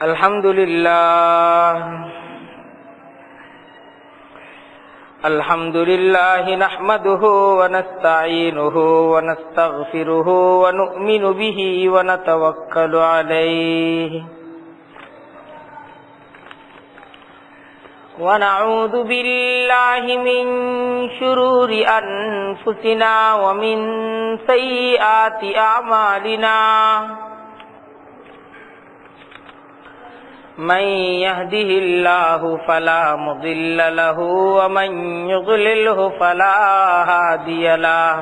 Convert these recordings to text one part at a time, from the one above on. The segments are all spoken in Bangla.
الحمد لله نحمده ونستعينه ونستغفره ونؤمن به ونتوكل عليه ونعوذ بالله من شرور أنفسنا ومن سيئات أعمالنا من يهده الله فلا مضل له ومن يضلله فلا هادي له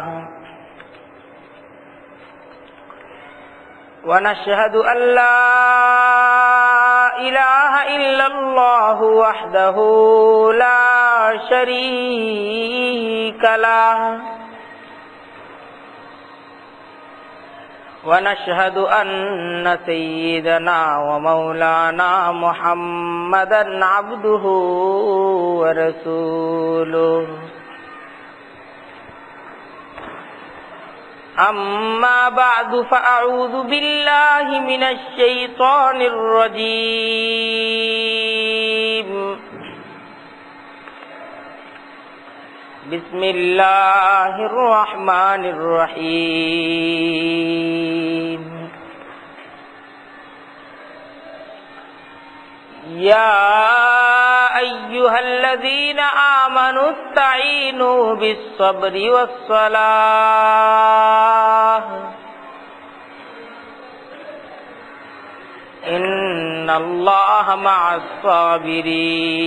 ونشهد أن لا إله إلا الله وحده لا شريك له ونشهد أن سيدنا ومولانا محمدا عبده ورسوله أما بعد فأعوذ بالله من الشيطان الرجيم بسم الله الرحمن الرحيم يا أيها الذين آمنوا استعينوا بالصبر والصلاة إن الله مع الصابرين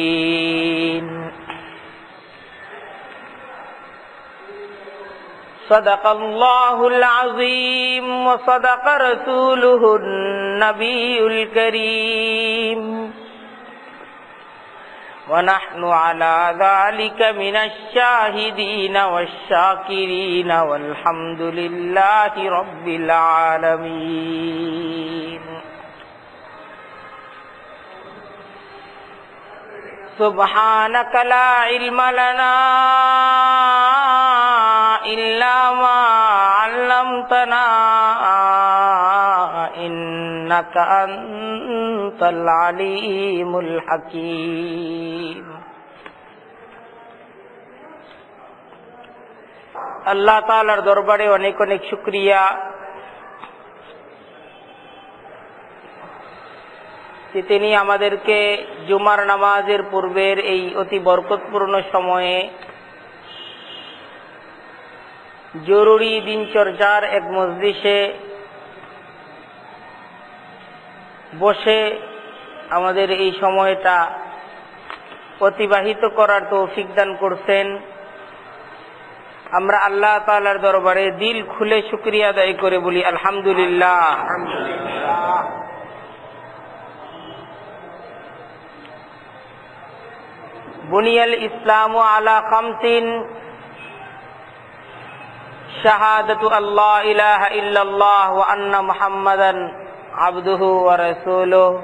صدق الله العظيم وصدق رسوله النبي الكريم ونحن على ذلك من الشاهدين والشاكرين والحمد لله رب العالمين سبحانك لا علم لنا إلا ما علمتنا إنك أنت العليم الحكيم আল্লাহ তাআলার দরবারে অনেক অনেক শুকরিয়া যে তিনি আমাদেরকে জুমার নামাজের পূর্বের এই অতি বরকতপূর্ণ সময়ে জরুরি দিনচর্যার এক মজলিসে বসে আমাদের এই সময়টা অতিবাহিত করার তৌফিক দান করছেন। আমরা আল্লাহ তাআলার দরবারে দিল খুলে শুকরিয়া আদায় করে বলি আলহামদুলিল্লাহ। বুনিয়াল ইসলামু আলা খামসিন শাহাদাতু আল্লাহ ইলাহা ইল্লাল্লাহ ওয়া আন্না মুহাম্মাদান আবদুহু ওয়া রাসূলুহু।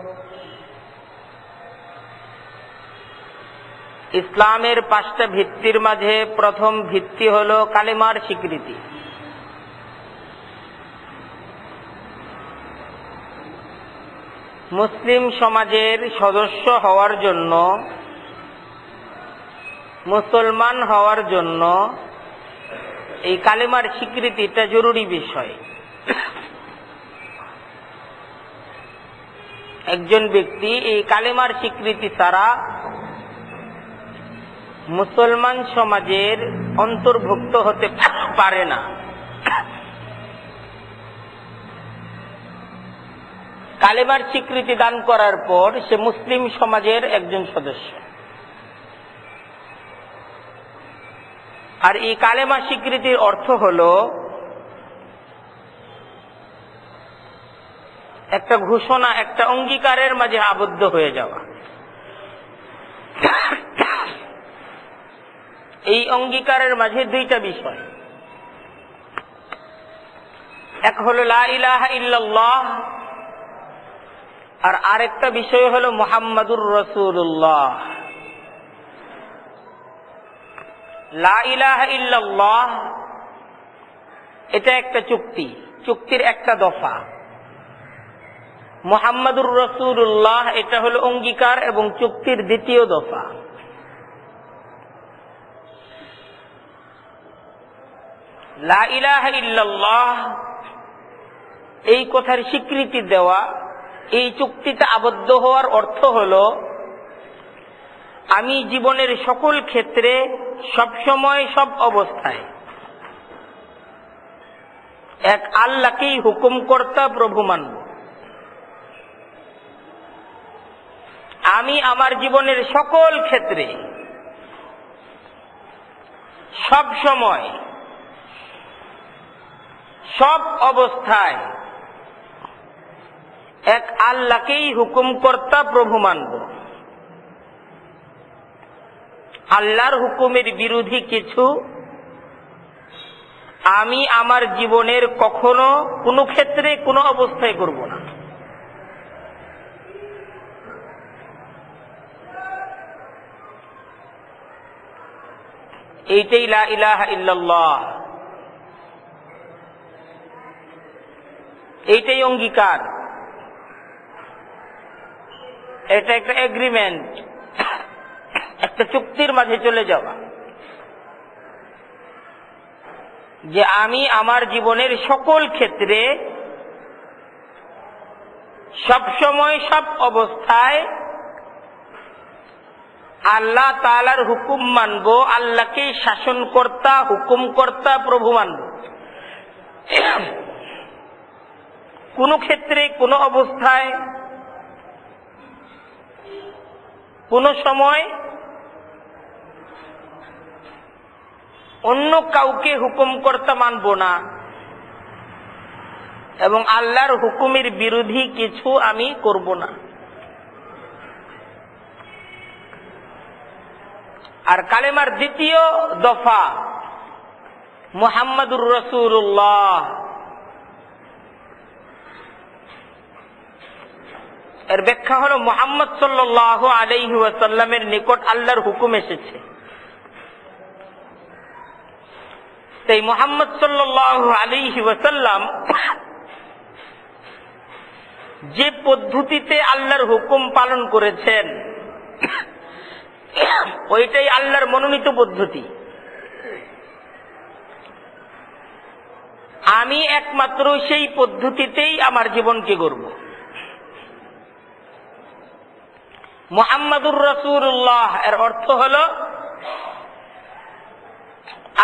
ইসলামের 5টা ভিত্তির মাঝে প্রথম ভিত্তি হলো কালেমার স্বীকৃতি। মুসলিম সমাজের সদস্য হওয়ার জন্য, মুসলমান হওয়ার জন্য এই কালেমার স্বীকৃতিটা জরুরি বিষয়। একজন ব্যক্তি এই কালেমার স্বীকৃতি ছাড়া মুসলমান সমাজের অন্তর্ভুক্ত হতে পারে না। কালেমার স্বীকৃতি দান করার পর সে মুসলিম সমাজের একজন সদস্য। আর এই কালেমা স্বীকৃতির অর্থ হলো একটা ঘোষণা, একটা অঙ্গীকারের মাঝে আবদ্ধ হয়ে যাওয়া। এই অঙ্গীকারের মাঝে 2টা বিষয়, এক হলো লা ইলাহা ইল্লাল্লাহ আর আরেকটা বিষয় হলো মুহাম্মাদুর রাসূলুল্লাহ। লা ইলাহা ইল্লাল্লাহ এটা একটা চুক্তি, চুক্তির একটা দফা। মুহাম্মাদুর রাসূলুল্লাহ, এটা হলো অঙ্গীকার এবং চুক্তির দ্বিতীয় দফা। লা ইলাহা ইল্লাল্লাহ এই কথার স্বীকৃতি দেওয়া, এই চুক্তিতে আবদ্ধ হওয়ার অর্থ হলো আমি জীবনের সকল ক্ষেত্রে, সব সময়, সব অবস্থায় এক আল্লাহকেই হুকুমকর্তা প্রভু মানব। আমি আমার জীবনের সকল ক্ষেত্রে, সব সময়, সব অবস্থায় এক আল্লাহকেই হুকুমকর্তা প্রভু মানব। আল্লাহর হুকুমের বিরোধী কিছু আমি আমার জীবনের কখনো, কোনো ক্ষেত্রে, কোনো অবস্থায় করব না। এইটাই লা ইলাহা ইল্লাল্লাহ, এইটাই অঙ্গীকার, এটা একটা এগ্রিমেন্ট, একটা চুক্তির মাঝে চলে যাওয়া যে আমি আমার জীবনের সকল ক্ষেত্রে, সব সময়, সব অবস্থায় আল্লাহ তাআলার হুকুম মানব, আল্লাহকে শাসনকর্তা, হুকুমকর্তা প্রভু মানব। কোন ক্ষেত্রে, কোন অবস্থায়, কোন সময় অন্য কাউকে হুকুমকর্তা মানব না এবং আল্লাহর হুকুমের বিরোধী কিছু আমি করব না। আর কালেমার দ্বিতীয় দফা মুহাম্মাদুর রাসূলুল্লাহ, এর ব্যাখ্যা হলো মুহাম্মদ সাল্লাল্লাহু আলাইহি ওয়াসাল্লামের নিকট আল্লাহর হুকুম এসেছে। তাই মুহাম্মদ সাল্লাল্লাহু আলাইহি ওয়াসাল্লাম যে পদ্ধতিতে আল্লাহর হুকুম পালন করেছেন ওইটাই আল্লাহর মনোনীত পদ্ধতি। আমি একমাত্র সেই পদ্ধতিতেই আমার জীবনকে গড়ব। মুহাম্মাদুর রাসূলুল্লাহ এর অর্থ হলো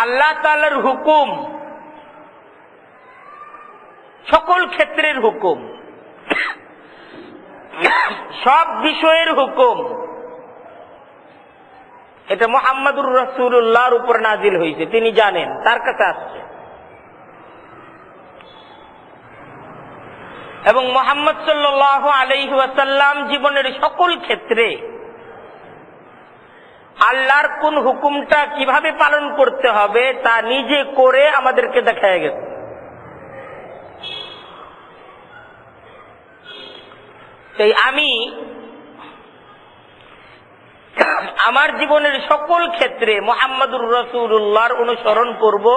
আল্লাহ তাআলার হুকুম, সকল ক্ষেত্রের হুকুম, সব বিষয়ের হুকুম, এটা মুহাম্মাদুর রাসূলুল্লাহর উপর নাজিল হয়েছে। তিনি জানেন, তার কাছে আসছে। এবং মুহাম্মদ সাল্লাল্লাহু আলাইহি ওয়াসাল্লাম জীবনের সকল ক্ষেত্রে আল্লাহর কোন হুকুমটা কিভাবে পালন করতে হবে তা নিজে করে আমাদেরকে দেখায় গেছে। তাই আমি আমার জীবনের সকল ক্ষেত্রে মুহাম্মাদুর রাসূলুল্লাহর অনুসরণ করব,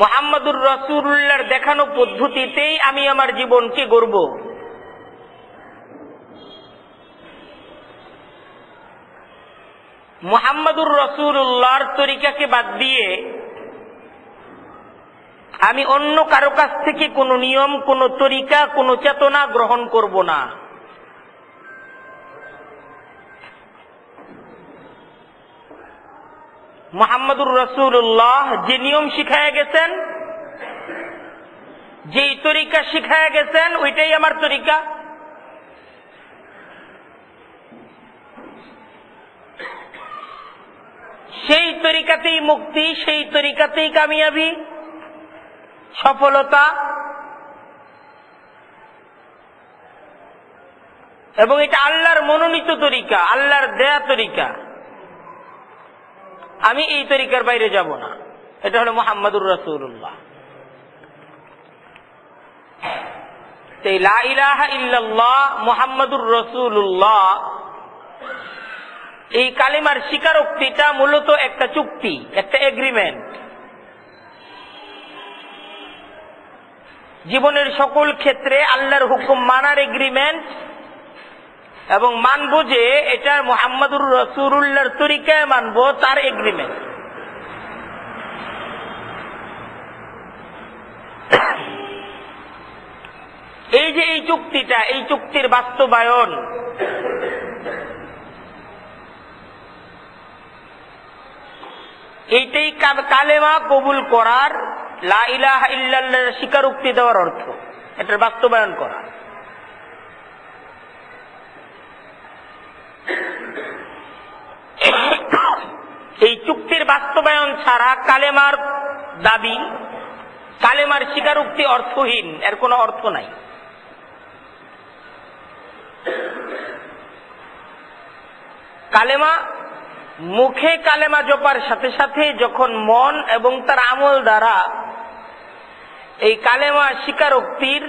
মুহাম্মাদুর রাসূলুল্লাহর দেখানো পদ্ধতিতেই আমি আমার জীবনকে গড়ব। মুহাম্মাদুর রাসূলুল্লাহর তরিকাকে বাদ দিয়ে আমি অন্য কারো কাছ থেকে কোনো নিয়ম, কোনো তরিকা, কোনো চেতনা গ্রহণ করব না। মুহাম্মাদুর রাসূলুল্লাহ যে নিয়ম শিখায়া গেছেন, যেই তরিকা শিখায়া গেছেন, ওইটাই আমার তরিকা। সেই তরিকাতেই মুক্তি, সেই তরিকাতেই কামিয়াবি, সফলতা। এবং এটা আল্লাহর মনোনীত তরিকা, আল্লাহর দেয়া তরিকা। আমি এই তরিকার বাইরে যাব না। এটা হলো মুহাম্মাদুর রাসূলুল্লাহ। এই লা ইলাহা ইল্লাল্লাহ মুহাম্মাদুর রাসূলুল্লাহ, এই কালিমার স্বীকারোক্তিটা মূলত একটা চুক্তি, একটা এগ্রিমেন্ট। জীবনের সকল ক্ষেত্রে আল্লাহর হুকুম মানার এগ্রিমেন্ট, এবং মানবো যে এটা মুহাম্মদুর রাসূলুল্লাহর তরিকায় মানবো, তার এগ্রিমেন্ট। এই যে এই চুক্তিটা, এই চুক্তির বাস্তবায়ন, এইটাই কালেমা কবুল করার, লা ইলাহা ইল্লাল্লাহর স্বীকারোক্তি দেওয়ার অর্থ, এটার বাস্তবায়ন করা। এই চুক্তির বাস্তবায়ন ছাড়া কালেমার দাবি, কালেমার স্বীকারোক্তি অর্থহীন, এর কোনো অর্থ নাই। কালেমা, মুখে কালেমা জপার সাথে সাথে যখন মন এবং তার আমল দ্বারা এই কালেমা স্বীকারোক্তির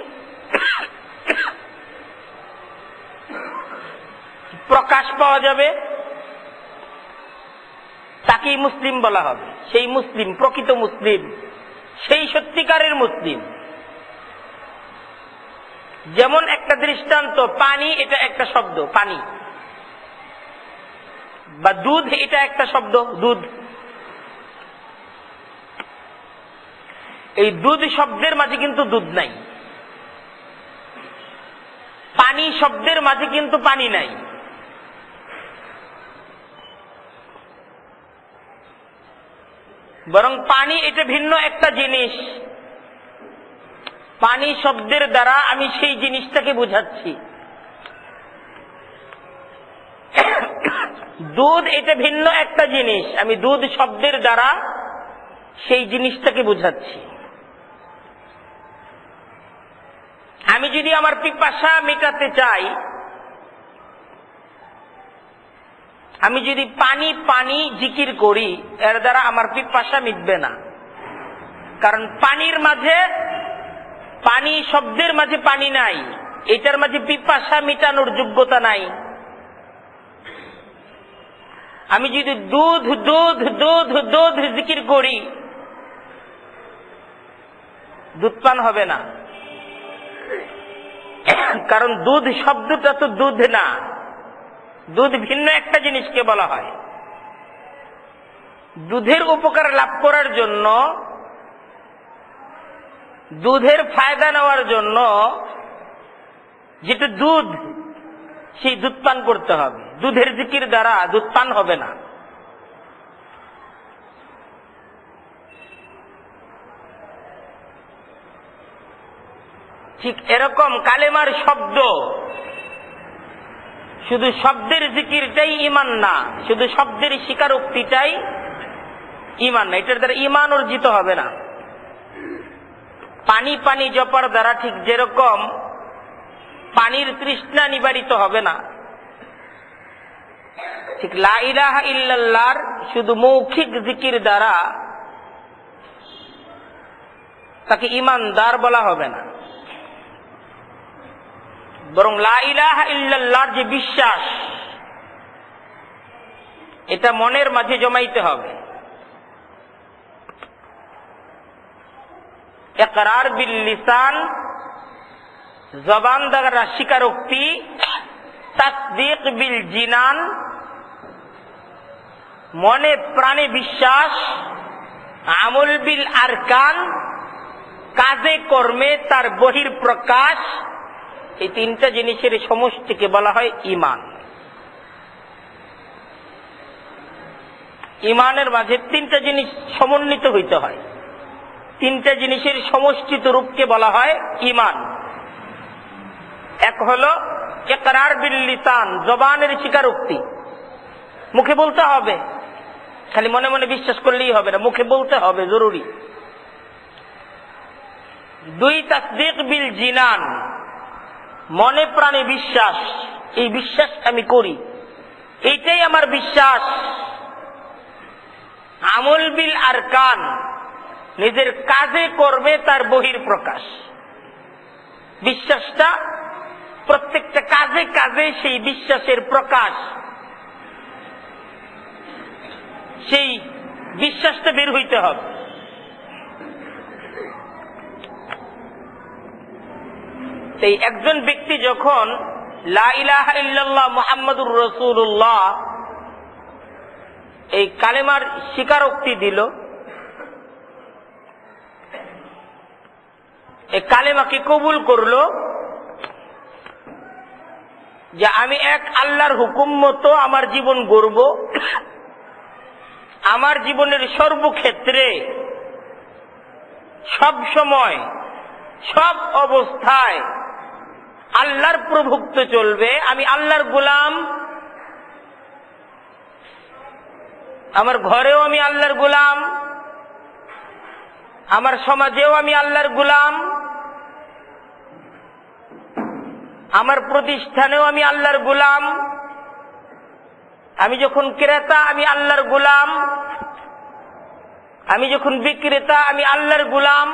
প্রকাশ পাওয়া যাবে, তাকেই মুসলিম বলা হবে। সেই মুসলিম, প্রকৃত মুসলিম, সেই সত্যিকারের মুসলিম। যেমন একটা দৃষ্টান্ত, পানি এটা একটা শব্দ, পানি, বা দুধ এটা একটা শব্দ, দুধ। এই দুধ শব্দের মাঝে কিন্তু দুধ নাই, পানি শব্দের মাঝে কিন্তু পানি নাই। বরং পানি এটা ভিন্ন একটা জিনিস। পানি শব্দের দ্বারা আমি সেই জিনিসটাকে বুঝাচ্ছি। দুধ এটা ভিন্ন একটা জিনিস, আমি দুধ শব্দের দ্বারা সেই জিনিসটাকে বুঝাচ্ছি। আমি যদি আমার পিপাসা মেটাতে চাই, আমি যদি পানি পানি জিকির করি, এর দ্বারা আমার পিপাসা মিটবে না। কারণ পানির মাঝে, পানি শব্দের মাঝে পানি নাই, এটার মাঝে পিপাসা মিটানোর যোগ্যতা নাই। আমি যদি দুধ দুধ দুধ দুধ জিকির করি, দুধ পান হবে না। কারণ দুধ শব্দটা তো দুধ না, দুধ ভিন্ন একটা জিনিসকে বলা হয়। দুধের উপকার লাভ করার জন্য, দুধের ফায়দা নেওয়ার জন্য যেটা দুধ, সেই দুধ পান করতে হবে। দুধের জিকির দ্বারা দুধ পান হবে না। ঠিক এরকম কালেমার শব্দ, শুধু শব্দের জিকিরটাই ঈমান না, শুধু শব্দের স্বীকারোক্তিটাই ঈমান না, এটার দ্বারা ঈমান অর্জিত হবে না। পানি পানি জপার দ্বারা ঠিক যেরকম পানির তৃষ্ণা নিবারিত হবে না, ঠিক লা ইলাহা ইল্লাল্লাহর শুধু মৌখিক জিকির দ্বারা তাকে ঈমানদার বলা হবে না। বরং লা ইলাহা ইল্লাল্লাহর যে বিশ্বাস, এটা মনের মাঝে জমাইতে হবে। ইকরার বিল লিসান, জবান দ্বারা স্বীকারোক্তি, তাসদীক বিল জিনান, মনে প্রাণে বিশ্বাস, আমল বিল আরকান, কাজে কর্মে তার বহির প্রকাশ। এই তিনটা জিনিসের সমষ্টিকে বলা হয় ঈমান। ঈমানের মাঝে তিনটা জিনিস সমন্বিত হইতে হয়, তিনটা জিনিসের সমষ্টিত রূপকে বলা হয় ঈমান। এক হলো ইকরার বিল লিসান, জবানের স্বীকারোক্তি, মুখে বলতে হবে, খালি মনে মনে বিশ্বাস করলেই হবে না, মুখে বলতে হবে, জরুরি। দুই, তাসদীক বিল জিনান, মনে প্রাণে বিশ্বাস, এই বিশ্বাস আমি করি, এইটাই আমার বিশ্বাস। আমল বিল আরকান, নিজের কাজে করবে তার বহির প্রকাশ। বিশ্বাসটা প্রত্যেকটা কাজে কাজে সেই বিশ্বাসের প্রকাশ, সেই বিশ্বাসটা বের হইতে হবে। এই একজন ব্যক্তি যখন লা ইলাহা ইল্লাল্লাহ মুহাম্মাদুর রাসূলুল্লাহ এই কালেমার স্বীকারোক্তি দিল, এই কালেমাকে কবুল করলো যে আমি এক আল্লাহর হুকুম মতো আমার জীবন গড়ব, আমার জীবনের সর্বক্ষেত্রে সব সময় সব অবস্থায় আল্লাহর প্রভুত্ব চলবে, আমি আল্লাহর গোলাম, আমার ঘরেও আমি আল্লাহর গোলাম, আমার সমাজেও আমি আল্লাহর গোলাম, আমার প্রতিষ্ঠানেও আমি আল্লাহর গোলাম, আমি যখন ক্রেতা আমি আল্লাহর গোলাম, আমি যখন বিক্রেতা আমি আল্লাহর গোলাম।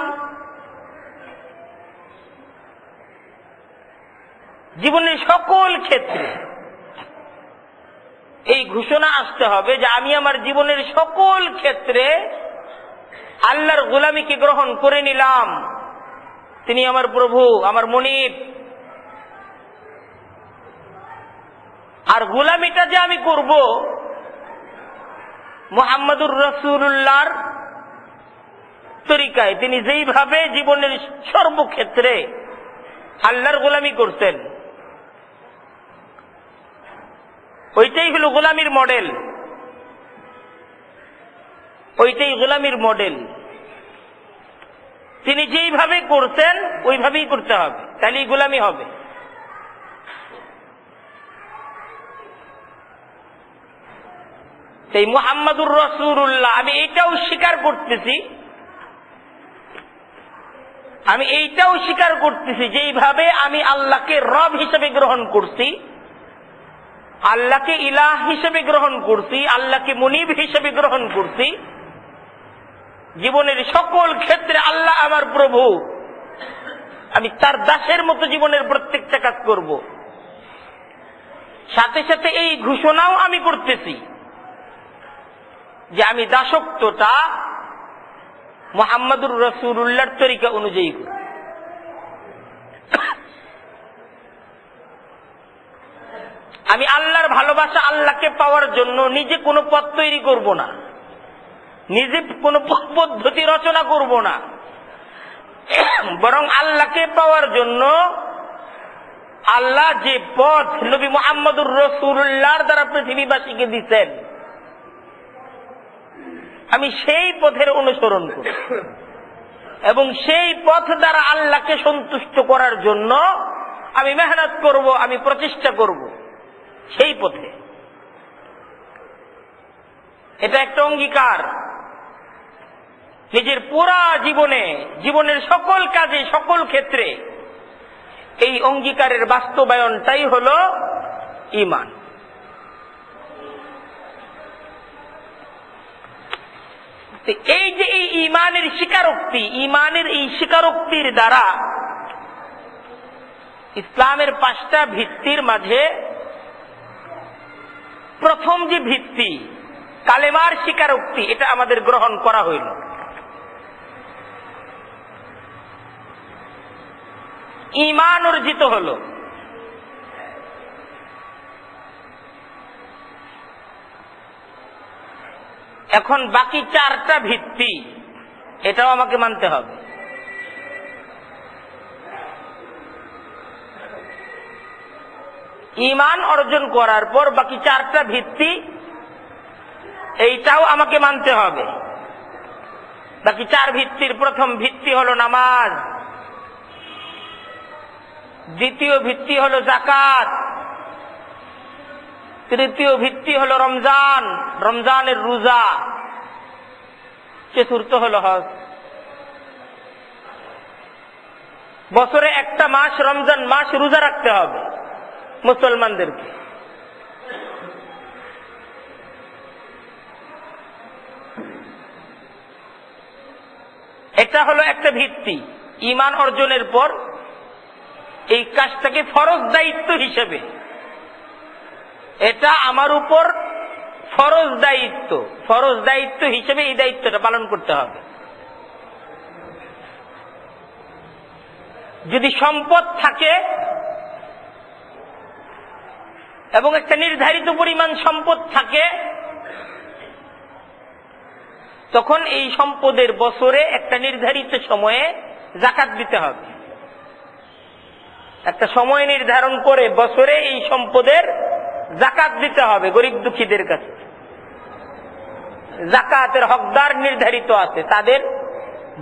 জীবনের সকল ক্ষেত্রে এই ঘোষণা আসতে হবে যে আমি আমার জীবনের সকল ক্ষেত্রে আল্লাহর গোলামীকে গ্রহণ করে নিলাম, তিনি আমার প্রভু, আমার মনিব। আর গোলামিটা যে আমি করব মুহাম্মাদুর রাসূলুল্লাহর তরিকায়, তিনি যেইভাবে জীবনের সর্বক্ষেত্রে আল্লাহর গোলামি করতেন, ওইটাই হলো গোলামির মডেল, ওইটাই গোলামির মডেল। তিনি যেইভাবে করতেন ওইভাবেই করতে হবে, তাহলেই গোলামি হবে। সেই মুহাম্মাদুর রাসূলুল্লাহ, আমি এইটাও স্বীকার করতেছি, আমি এইটাও স্বীকার করতেছি যেইভাবে আমি আল্লাহকে রব হিসেবে গ্রহণ করছি, আল্লাহকে ইলাহ হিসেবে গ্রহণ করছি, আল্লাহকে মুনিব হিসেবে গ্রহণ করছি, জীবনের সকল ক্ষেত্রে আল্লাহ আমার প্রভু, আমি তার দাসের মতো জীবনের প্রত্যেকটা কাজ করব। সাথে সাথে এই ঘোষণাও আমি করতেছি যে আমি দাসত্বটা মুহাম্মাদুর রাসূলুল্লাহর তরিকা অনুযায়ী করব। আমি আল্লাহর ভালোবাসা, আল্লাহকে পাওয়ার জন্য নিজে কোনো পথ তৈরি করব না, নিজে কোনো পদ্ধতি রচনা করব না, বরং আল্লাহকে পাওয়ার জন্য আল্লাহ যে পথ নবী মুহাম্মাদুর রাসূলুল্লাহর দ্বারা পৃথিবীবাসীকে দিচ্ছেন, আমি সেই পথের অনুসরণ করব এবং সেই পথ দ্বারা আল্লাহকে সন্তুষ্ট করার জন্য আমি মেহনত করব, আমি প্রচেষ্টা করব সেই পথে। এটা একটা অঙ্গীকার। নিজের পুরা জীবনে, জীবনের সকল কাজে, সকল ক্ষেত্রে এই অঙ্গীকারের বাস্তবায়নটাই হলো ঈমান। এই যে এই ঈমানের স্বীকারোক্তি, ঈমানের এই স্বীকারোক্তির দ্বারা ইসলামের 5টা ভিত্তির মাঝে প্রথম যে ভিত্তি কালেমার স্বীকারোক্তি, এটা আমাদের গ্রহণ করা হইল। ঈমান অর্জিত হলো। এখন বাকি 4টা ভিত্তি, এটাও আমাকে মানতে হবে। ঈমান অর্জন করার পর বাকি 4টা ভিত্তি, এইটাও আমাকে মানতে হবে। বাকি 4 ভিত্তির প্রথম ভিত্তি হলো নামাজ, দ্বিতীয় ভিত্তি হলো যাকাত, তৃতীয় ভিত্তি হলো রমজান, রমজানের রোজা, চতুর্থ হলো হজ। বছরে একটা মাস রমজান মাস রোজা রাখতে হবে মুসলমানদেরকে। এটা হলো একটা ভিত্তি। ঈমান অর্জনের পর এই কাজটাকে ফরজ দায়িত্ব হিসেবে, এটা আমার উপর ফরজ দায়িত্ব, ফরজ দায়িত্ব হিসেবে এই দায়িত্বটা পালন করতে হবে। যদি সম্পদ থাকে এবং একটা নির্ধারিত পরিমাণ সম্পদ থাকে, তখন এই সম্পদের বছরে একটা নির্ধারিত সময়ে যাকাত দিতে হবে। একটা সময় নির্ধারণ করে বছরে এই সম্পদের যাকাত দিতে হবে গরিব দুঃখীদের কাছে। যাকাতের হকদার নির্ধারিত আছে, তাদের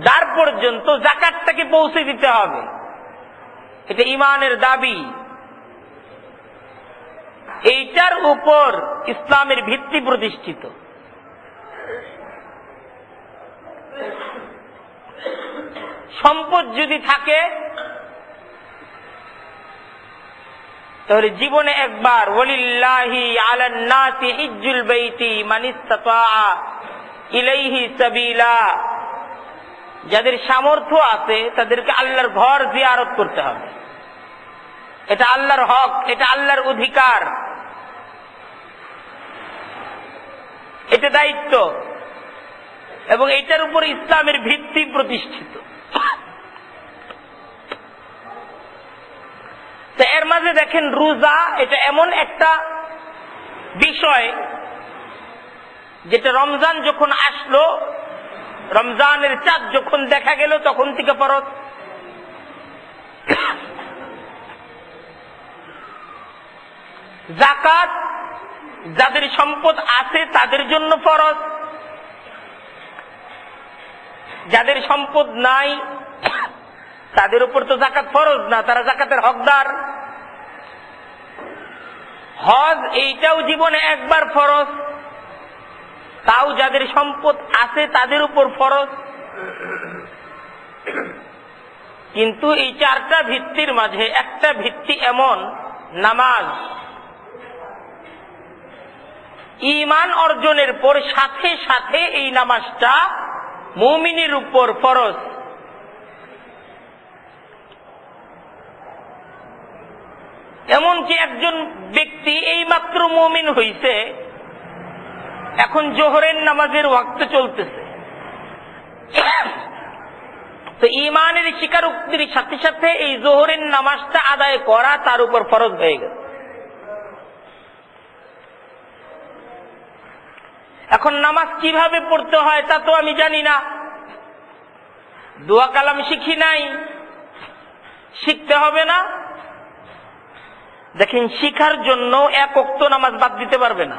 দ্বার পর্যন্ত যাকাতটাকে পৌঁছে দিতে হবে। এটা ঈমানের দাবি। এইটার উপর ইসলামের ভিত্তি প্রতিষ্ঠিত। সম্পদ যদি থাকে তাহলে জীবনে একবার ওয়ালিল্লাহি আলান নাসি হিজ্জুল বাইতি মান ইসতাতা ইলাইহি সাবিলা, যাদের সামর্থ্য আছে তাদেরকে আল্লাহর ঘর জিয়ারত করতে হবে। এটা আল্লাহর হক, এটা আল্লাহর অধিকার, এটা দায়িত্ব, এবং এটার উপর ইসলামের ভিত্তি প্রতিষ্ঠিত। তো এর মাঝে দেখেন রোজা, এটা এমন একটা বিষয় যেটা রমজান যখন আসলো, রমজানের চাঁদ যখন দেখা গেল তখন থেকে ফরজ। যাকাত যাদের সম্পদ আছে তাদের জন্য ফরজ, যাদের সম্পদ নাই তাদের উপর তো যাকাত ফরজ না, তারা যাকাতের হকদার। হজ এইটাও জীবনে একবার ফরজ, তাও যাদের সম্পদ আছে তাদের উপর ফরজ। কিন্তু এই চারটা ভিত্তির মাঝে একটা ভিত্তি এমন, নামাজ। ঈমান অর্জনের পর সাথে সাথে এই নামাজটা মুমিনের উপর ফরজ। এমনকি একজন ব্যক্তি এইমাত্র মুমিন হইছে, এখন জোহরের নামাজের ওয়াক্ত চলতেছে, তো ঈমানের স্বীকারোক্তির সাথে সাথে এই জোহরের নামাজটা আদায় করা তার উপর ফরজ হয়ে গেছে। এখন নামাজ কিভাবে পড়তে হয় তা তো আমি জানি না, দোয়া কালাম শিখি নাই, শিখতে হবে না। দেখেন, শিখার জন্য এক ওয়াক্ত নামাজ বাদ দিতে পারবে না।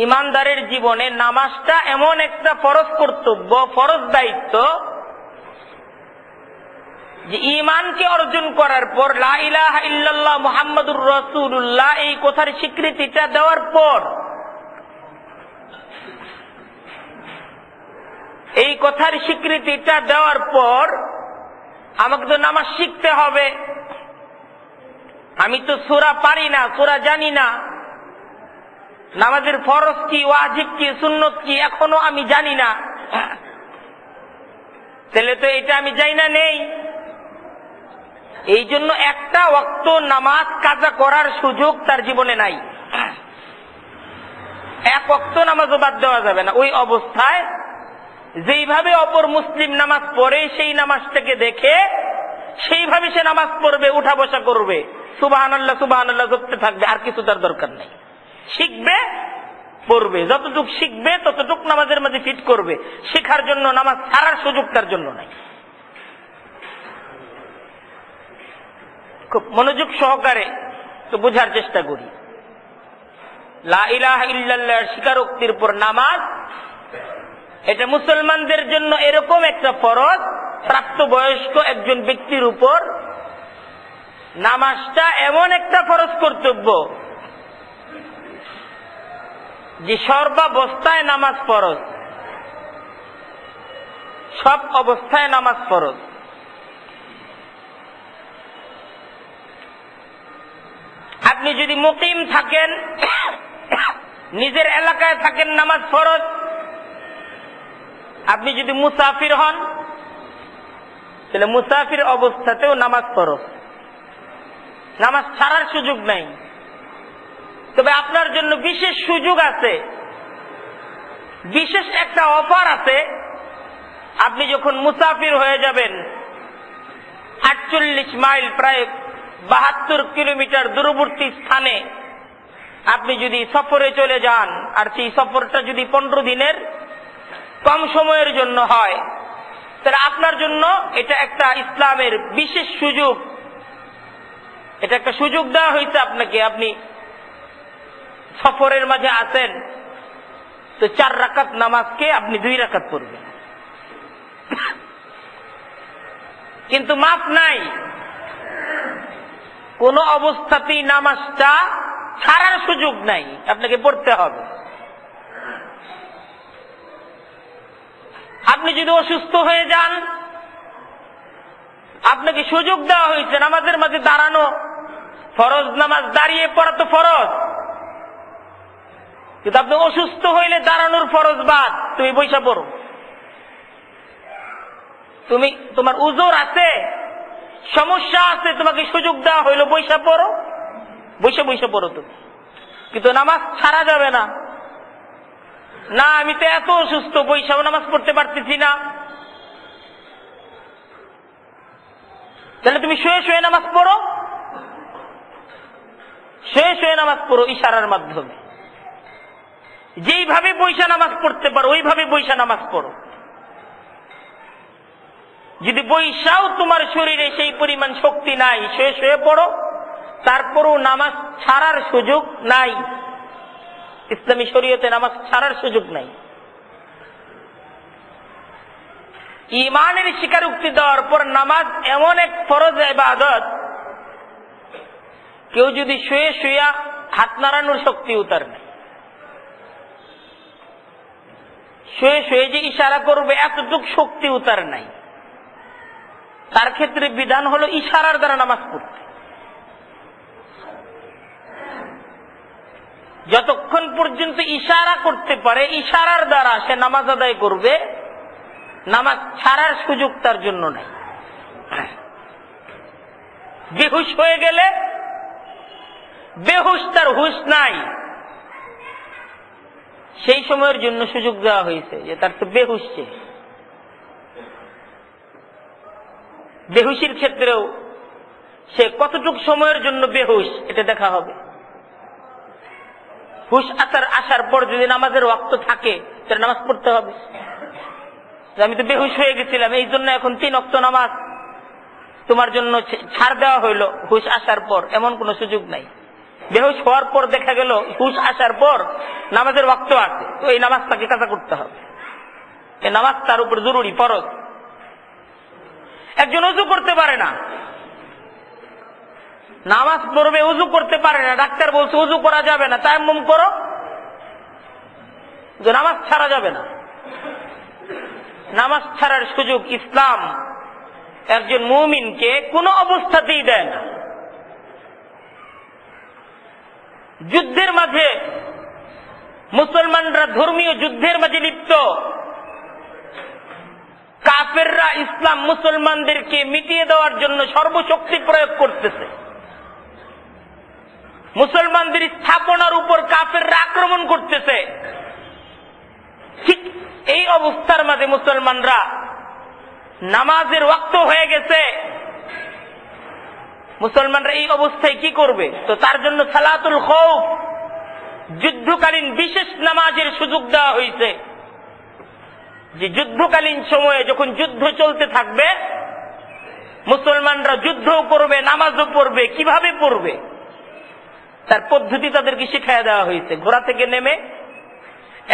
ইমানদারের জীবনে নামাজটা এমন একটা ফরজ কর্তব্য, ফরজ দায়িত্ব, যে ঈমানকে অর্জন করার পর লা ইলাহা ইল্লাল্লাহ মুহাম্মাদুর রাসূলুল্লাহ এই কথার স্বীকৃতিটা দেওয়ার পর, এই কথার স্বীকৃতিটা দেওয়ার পর আমাকে তো নামাজ শিখতে হবে। আমি তো সূরা পারি না, সূরা জানি না, নামাজের ফরজ কি, ওয়াজিব কি, সুন্নত কি এখনো আমি জানি না, তাহলে তো এটা আমি জানি না নেই। এই জন্য একটা ওয়াক্ত নামাজ কাজা করার সুযোগ তার জীবনে নাই। এক ওয়াক্ত নামাজও বাদ দেওয়া যাবে না। ওই অবস্থায় যেইভাবে অপর মুসলিম নামাজ পড়ে সেই নামাজটাকে দেখে সেইভাবে সে নামাজ পড়বে, উঠা বসা করবে, সুবহানাল্লাহ সুবহানাল্লাহ জপতে থাকবে, আর কিছু তার দরকার নাই। শিখবে, পড়বে, যতটুক শিখবে ততটুক নামাজের মাঝে ফিট করবে। শেখার জন্য নামাজ ছাড়ার সুযোগ তার জন্য নাই। খুব মনোযোগ সহকারে তো বোঝার চেষ্টা করি। লা ইলাহা ইল্লাল্লাহর স্বীকারোক্তির পর নামাজ, এটা মুসলমানদের জন্য এরকম একটা ফরজ, প্রাপ্তবয়স্ক একজন ব্যক্তির উপর নামাজটা এমন একটা ফরজ কর্তব্য যে সর্বাবস্থায় নামাজ ফরজ, সব অবস্থায় নামাজ ফরজ। আপনি যদি মুকিম থাকেন, নিজের এলাকায় থাকেন, নামাজ ফরজ। আপনি যদি মুসাফির হন, তাহলে মুসাফির অবস্থাতেও নামাজ ফরজ, নামাজ ছাড়ার সুযোগ নাই। তবে আপনার জন্য বিশেষ সুযোগ আছে, বিশেষ একটা অফার আছে, আপনি যখন মুসাফির হয়ে যাবেন 48 মাইল প্রায় 72 কিলোমিটার দূরবর্তী স্থানে আপনি যদি সফরে চলে যান, আর সেই সফরটা যদি 15 দিনের কম সময়ের জন্য হয়, তাহলে আপনার জন্য এটা একটা ইসলামের বিশেষ সুযোগ। এটা একটা সুযোগ দেওয়া হয়েছে আপনাকে। আপনি সফরের মাঝে আছেন, তো 4 রাকাত নামাজকে আপনি 2 রাকাত পড়বেন, কিন্তু মাফ নাই। কোন অবস্থাতেই নামাজটা ছাড়ার সুযোগ নাই, আপনাকে পড়তে হবে। আপনি যদি অসুস্থ হয়ে যান, আপনাকে সুযোগ দেওয়া হয়েছে নামাজের মাঝে দাঁড়ানো। ফরজ নামাজ দাঁড়িয়ে পড়া তো ফরজ, কিন্তু আপনি অসুস্থ হইলে দাঁড়ানোর ফরজ বাদ, তুমি বইসা পড়ো। তোমার উজর আছে, সমস্যা আছে, তোমাকে সুযোগ দেওয়া হইলো বইসা পড়ো, বইসা পড়ো তুমি, কিন্তু নামাজ ছাড়া যাবে না। না, আমি তো এত অসুস্থ, বইসাও নামাজ পড়তে পারতেছি না, তাহলে তুমি শুয়ে শুয়ে নামাজ পড়ো, শুয়ে শুয়ে নামাজ পড়ো ইশারার মাধ্যমে। যেইভাবে বইসা নামাজ পড়তে পারো ওইভাবে বইসা নামাজ পড়ো। যদি বইসাও তোমার শরীরে সেই পরিমাণ শক্তি নাই, শুয়ে শুয়ে পড়ো, তারপরও নামাজ ছাড়ার সুযোগ নাই। ইসলামী শরীয়তে নামাজ ছাড়ার সুযোগ নাই। ঈমানের স্বীকারোক্তি দেওয়ার পর নামাজ এমন এক ফরজ ইবাদত, কেউ যদি শুয়ে শুয়ে হাত নাড়ানোর শক্তি উতার নেই, শুয়ে শুয়ে যে ইশারা করবে এতটুক শক্তি উতার নাই, তার ক্ষেত্রে বিধান হলো ইশারার দ্বারা নামাজ পড়তে। যতক্ষণ পর্যন্ত ইশারা করতে পারে, ইশারার দ্বারা সে নামাজ আদায় করবে, নামাজ ছাড়ার সুযোগ তার জন্য নাই। বেহুশ হয়ে গেলে, বেহুশ তার হুশ নাই, সেই সময়ের জন্য সুযোগ দেওয়া হয়েছে যে তার তো বেহুশ। বেহুশির ক্ষেত্রেও সে কতটুকু সময়ের জন্য বেহুশ এটা দেখা হবে। হুশ আসার পর যদি নামাজের ওয়াক্ত থাকে তাহলে নামাজ পড়তে হবে। আমি তো বেহুশ হয়ে গেছিলাম, এই জন্য এখন 3 ওয়াক্ত নামাজ তোমার জন্য ছাড় দেওয়া হইলো হুশ আসার পর, এমন কোন সুযোগ নাই। বেহুশ হওয়ার পর দেখা গেল হুশ আসার পর নামাজের ওয়াক্ত আছে, তো এই নামাজটাকে কাজা করতে হবে। এই নামাজ তার উপর জরুরি, ফরজ। একজন ওযু করতে পারে না, নামাজ পড়বে, ওযু করতে পারে না, ডাক্তার বলছে ওযু করা যাবে না, তায়াম্মুম করো, নামাজ ছাড়া যাবে না। নামাজ ছাড়ার সুযোগ ইসলাম একজন মুমিনকে কোনো অবস্থাতেই দেয় না। যুদ্ধের মাঝে মুসলমানরা ধর্মীয় যুদ্ধের মাঝে লিপ্ত, কাফেররা ইসলাম মুসলমানদেরকে মিটিয়ে দেওয়ার জন্য সর্বশক্তি প্রয়োগ করতেছে। মুসলমানদের স্থাপনার উপর কাফেররা আক্রমণ করতেছে। ঠিক এই অবস্থার মাঝে মুসলমানরা, নামাজের ওয়াক্ত হয়ে গেছে, মুসলমানরা এই অবস্থায় কি করবে? তো তার জন্য সালাতুল খৌফ, যুদ্ধকালীন বিশেষ নামাজের সুযোগ দেওয়া হয়েছে। যে যুদ্ধকালীন সময়ে যখন যুদ্ধ চলতে থাকবে, মুসলমানরা যুদ্ধও করবে, নামাজও পড়বে। কিভাবে পড়বে তার পদ্ধতি তাদেরকে শিখাইয়া দেওয়া হয়েছে। ঘোড়া থেকে নেমে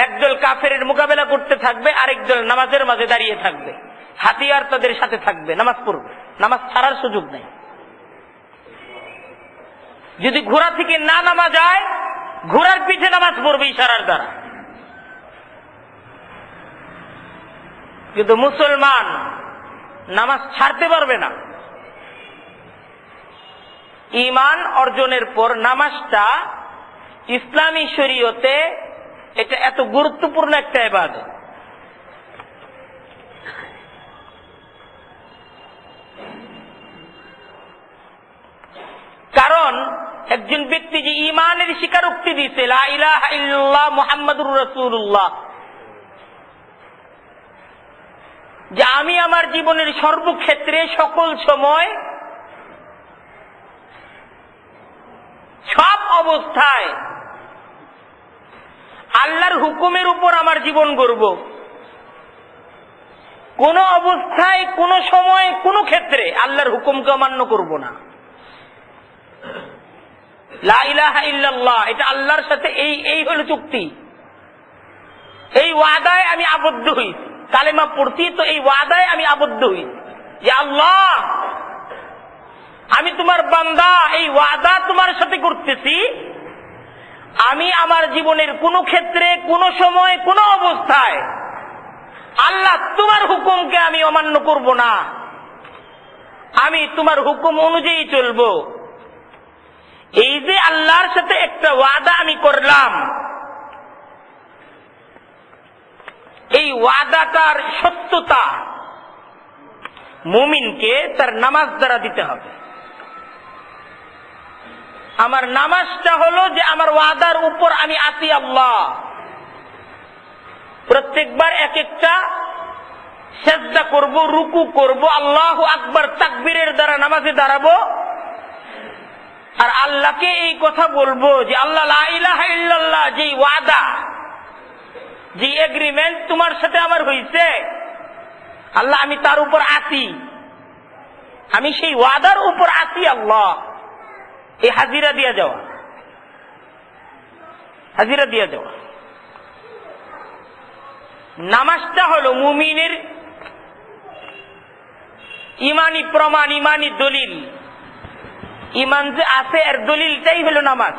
একদল কাফেরের মোকাবেলা করতে থাকবে, আরেক দল নামাজের মাঝে দাঁড়িয়ে থাকবে, হাতিয়ার তাদের সাথে থাকবে, নামাজ পড়বে। নামাজ ছাড়ার সুযোগ নেই। যদি ঘোড়া থেকে না নামা যায়, ঘোড়ার পিঠে নামাজ পড়বে ইশারার দ্বারা। কিন্তু মুসলমান নামাজ ছাড়তে পারবে না। ঈমান অর্জনের পর নামাজটা ইসলামী শরীয়তে এটা এত গুরুত্বপূর্ণ একটা ইবাদত। কারণ একজন ব্যক্তি যে ঈমানের স্বীকারোক্তি দিয়েছে, লা ইলাহা ইল্লাল্লাহ মুহাম্মাদুর রাসূলুল্লাহ, যে আমি আমার জীবনের সর্বক্ষেত্রে সকল সময় সব অবস্থায় আল্লাহর হুকুমের উপর আমার জীবন গড়ব। কোন অবস্থায়, কোন সময়, কোন ক্ষেত্রে আল্লাহর হুকুমকে অমান্য করব না। লা ইলাহা ইল্লাল্লাহ, এটা আল্লাহর সাথে এই হলো চুক্তি। এই ওয়াদায় আমি আবদ্ধ হই। কালেমা পড়ছি তো এই ওয়াদায় আমি আবদ্ধ হই যে আল্লাহ, আমি তোমার বান্দা, এই ওয়াদা তোমার সাথে করতেছি। আমি আমার জীবনের কোন ক্ষেত্রে, কোন সময়, কোন অবস্থায় আল্লাহ তোমার হুকুমকে আমি অমান্য করব না। আমি তোমার হুকুম অনুযায়ী চলব। এই যে আল্লাহর সাথে একটা ওয়াদা আমি করলাম, এই ওয়াদাটার সত্যতা মুমিনকে তার নামাজ দ্বারা দিতে হবে। আমার নামাজটা হলো যে আমার ওয়াদার উপর আমি আছি আল্লাহ। প্রত্যেকবার এক একটা সেজদা করব, রুকু করব, আল্লাহু আকবার তাকবীরের দ্বারা নামাজে দাঁড়াবো আর আল্লাহকে এই কথা বলবো যে আল্লাহ লা ইলাহা ইল্লাল্লাহ, যে ওয়াদা, যে এগ্রিমেন্ট তোমার সাথে আমার হইছে আল্লাহ, আমি তার উপর আছি, আমি সেই ওয়াদার উপর আছি আল্লাহ। এই হাজিরা দিয়া যাওয়া, হাজিরা দিয়া যাওয়া। নামাজটা হলো মুমিনের ইমানি প্রমাণ, ইমানি দলিল। ইমান যে আছে এর দলিলটাই হলো নামাজ।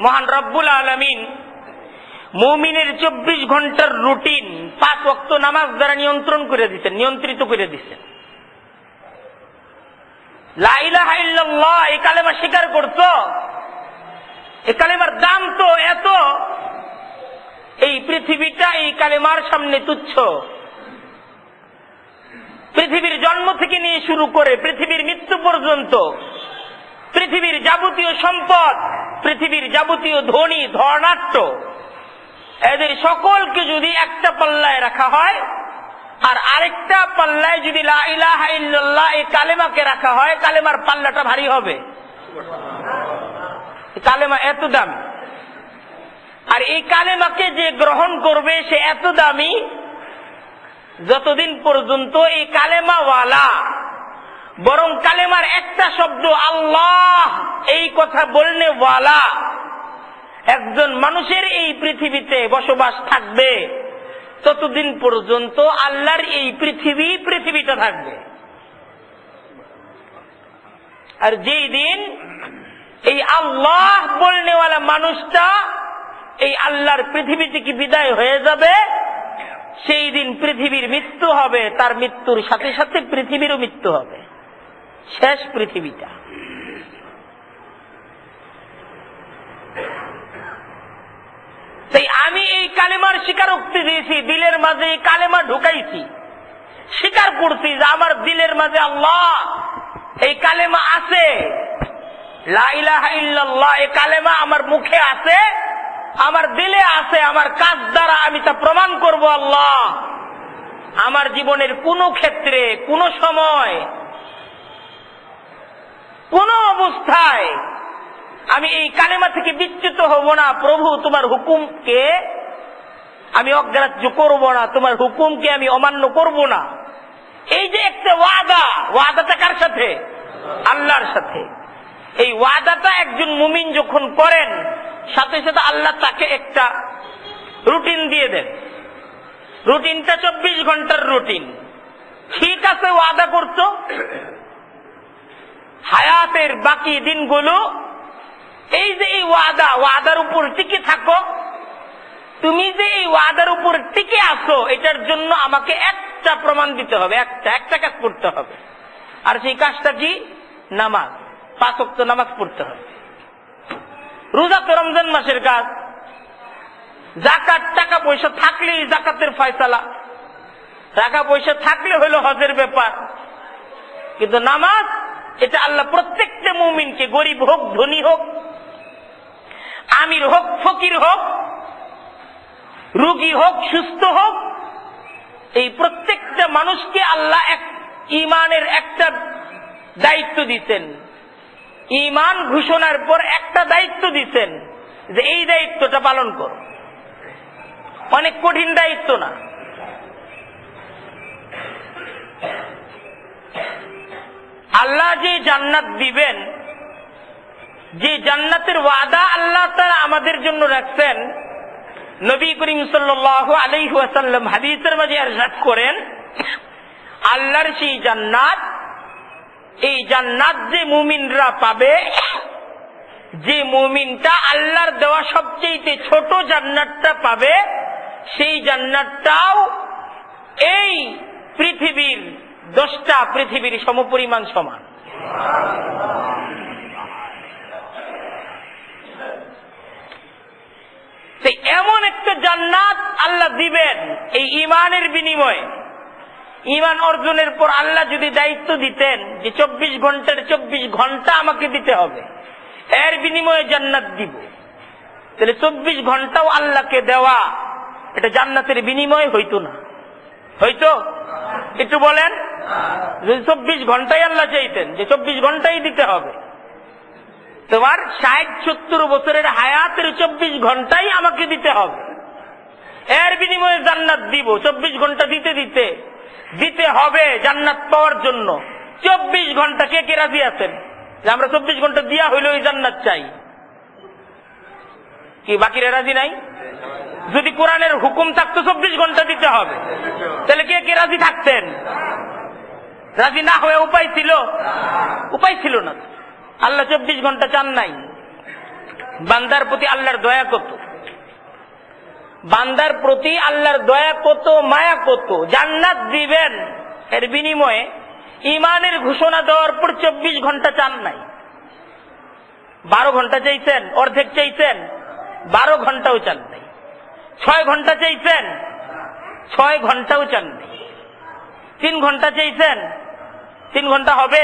মহান রব্বুল আলামিন মুমিনের 24 ঘন্টার রুটিন 5 ওয়াক্ত নামাজ দ্বারা নিয়ন্ত্রণ করে দিচ্ছেন, নিয়ন্ত্রিত করে দিচ্ছেন। লা ইলাহা ইল্লাল্লাহ, এই কালেমা স্বীকার করছো, এই কালেমার দাম তো এত, এই পৃথিবীটা এই কালেমার সামনে তুচ্ছ। পৃথিবীর জন্ম থেকে নিয়ে শুরু করে পৃথিবীর মৃত্যু পর্যন্ত পৃথিবীর যাবতীয় সম্পদ, পৃথিবীর যাবতীয় ধনী ধনাঢ্য, এদের সকলকে যদি একটা পাল্লায় রাখা হয় আর আরেকটা পাল্লায় যদি লা ইলাহা ইল্লাল্লাহ এই কালেমাকে রাখা হয়, কালেমার পাল্লাটা ভারী হবে। কালেমা এত দামি, আর এই কালেমাকে যে গ্রহণ করবে সে এত দামি যতদিন পর্যন্ত এই কালেমাওয়ালা, বরং কালেমার একটা শব্দ আল্লাহ এই কথা বলনে ওয়ালা একজন মানুষের এই পৃথিবীতে বসবাস থাকবে, ততদিন পর্যন্ত আল্লাহর এই পৃথিবীটা থাকবে। আর যেই দিন এই আল্লাহ বলনেওয়ালা মানুষটা এই আল্লাহর পৃথিবী থেকে বিদায় হয়ে যাবে, সেই দিন পৃথিবীর মৃত্যু হবে, তার মৃত্যুর সাথে সাথে পৃথিবীরও মৃত্যু হবে, শেষ পৃথিবীটা। তাই আমি এই কালেমার স্বীকারোক্তি দিয়েছি, দিলের মাঝে এই কালেমা ঢুকাইছি, স্বীকার করছি যে আমার দিলের মাঝে আল্লাহ এই কালেমা আছে, লা ইলাহা ইল্লাল্লাহ এই কালেমা আমার মুখে আছে, আমার দিলে আছে, আমার কাজ দ্বারা আমি তা প্রমাণ করব আল্লাহ। আমার জীবনের কোন ক্ষেত্রে, কোন সময়, কোন অবস্থায় আমি এই কালেমা থেকে বিচ্যুত হব না। প্রভু, তোমার হুকুমকে আমি অগ্রাহ্য করব না, তোমার হুকুমকে আমি অমান্য করব না। এই যে একটা ওয়াদা, ওয়াদাটা কার সাথে? আল্লাহর সাথে। এই ওয়াদাটা একজন মুমিন যখন করেন, সাথে সাথে আল্লাহ তাকে একটা রুটিন দিয়ে দেন। রুটিনটা 24 ঘন্টার রুটিন। ঠিক আছে, ওয়াদা করছো, হায়াতের বাকি দিনগুলো এই যে এই ওয়াদার উপর টিকে থাকো। তুমি যে এই ওয়াদার উপর টিকে আসো, এটার জন্য আমাকে একটা প্রমাণ দিতে হবে, একটা কাজ করতে হবে। আর সেই কাজটা কি? নামাজ, 5 ওয়াক্ত নামাজ পড়তে হবে। রোজা তো রমজান মাসের কাজ। যাকাত, টাকা পয়সা থাকলেই যাকাতের ফয়সালা, টাকা পয়সা থাকলে হলো হজের ব্যাপার। কিন্তু নামাজ, এটা আল্লাহ প্রত্যেকটা মুমিনকে, গরিব হোক, ধনী হোক, আমির হোক, ফকির হোক, রোগী হোক সুস্থ হোক, এই প্রত্যেকটা মানুষকে আল্লাহ এক ঈমানের একটা দায়িত্ব দিতেন। ঈমান ঘোষণার পর একটা দায়িত্ব দিতেন যে এই দায়িত্বটা পালন করো। অনেক কঠিন দায়িত্ব না। আল্লাহ যে জান্নাত দিবেন, যে জান্নাতের ওয়াদা আল্লাহ তাআলা আমাদের জন্য রাখছেন, নবী করিম সাল্লাল্লাহু আলাইহি ওয়াসাল্লাম হাদিসের মাঝে ইরশাদ করেন, আল্লাহর সেই জান্নাত, এই জান্নাত যে মুমিনরা পাবে, যে মুমিনটা আল্লাহর দেওয়া সবচেয়ে ছোট জান্নাতটা পাবে, সেই জান্নাতটাও এই পৃথিবীর 10টা পৃথিবীর সমপরিমাণ সমান। এমন একটা জান্নাত আল্লাহ দিবেন এই ঈমানের বিনিময়ে। ঈমান অর্জনের পর আল্লাহ যদি দায়িত্ব দিতেন যে 24 ঘন্টার 24 ঘন্টা আমাকে দিতে হবে, এর বিনিময়ে জান্নাত দিব, তাহলে 24 ঘন্টাও আল্লাহকে দেওয়া এটা জান্নাতের বিনিময় হইতো না? হইতো? একটু বলেন। যদি 24 ঘন্টাই আল্লাহ চাইতেন যে 24 ঘন্টাই দিতে হবে, তোমার 60-70 বছরের হায়াতের 24 ঘন্টাই আমাকে দিতে হবে, এর বিনিময়ে জান্নাত দিব, 24 ঘন্টা দিতে দিতে দিতে হবে জান্নাত পাওয়ার জন্য 24 ঘন্টা। কে কে রাজি আছেন যে আমরা 24 ঘন্টা দিয়া হইলে ওই জান্নাত চাই? কি বাকিরা রাজি নাই? যদি কোরআনের হুকুম থাকতো 24 ঘন্টা দিতে হবে, তাহলে কে কে রাজি থাকতেন? রাজি না হয়ে উপায় ছিল? উপায় ছিল না। আল্লাহ 24 ঘন্টা চান নাই। বান্দার প্রতি আল্লাহর দয়া কত, বান্দার প্রতি আল্লাহর দয়া কত, মায়া কত। জান্নাত দিবেন, এর বিনিময়ে ঈমানের ঘোষণা দেওয়ার পর 24 ঘন্টা চান নাই। 12 ঘন্টা চাইছেন, অর্ধেক চাইছেন, 12 ঘন্টাও চান নাই। 6 ঘন্টা চাইছেন, 6 ঘন্টাও চান নাই। 3 ঘন্টা চাইছেন, 3 ঘন্টা হবে,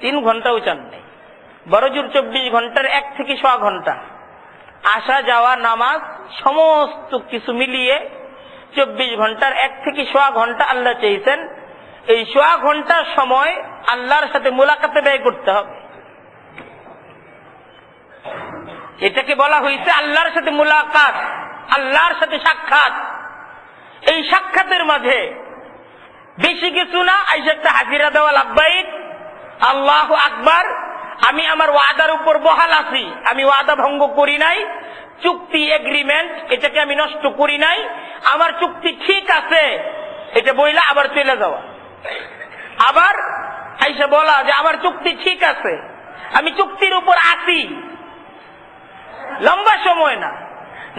3 ঘন্টাও চান নাই। বড়জোর 24 ঘন্টার 1 থেকে 6 ঘন্টা আসা যাওয়া নামাজ সমস্ত কিছু মিলিয়ে 24 ঘন্টার 1 থেকে 6 ঘন্টা আল্লাহ চাইছেন। এই 6 ঘন্টার সময় আল্লাহর সাথে মুলাকাতে ব্যয় করতে হবে। এটাকে বলা হয়েছে আল্লাহর সাথে মুলাকাত, আল্লাহর সাথে সাক্ষাৎ। এই সাক্ষাতের মাঝে বেশি কিছু না, আইসা একটা হাজিরা দেওয়া, লাব্বাইক আল্লাহু আকবার, আমি আমার ওয়াদার উপর বহাল আছি, আমি ওয়াদা ভঙ্গ করি নাই, চুক্তি এগ্রিমেন্ট এটাকে আমি নষ্ট করি নাই, আমার চুক্তি ঠিক আছে, এটা বইলা আবার চলে যাওয়া। আবার আইসা বলা যে আমার চুক্তি ঠিক আছে, আমি চুক্তির উপর আছি। লম্বা সময় না।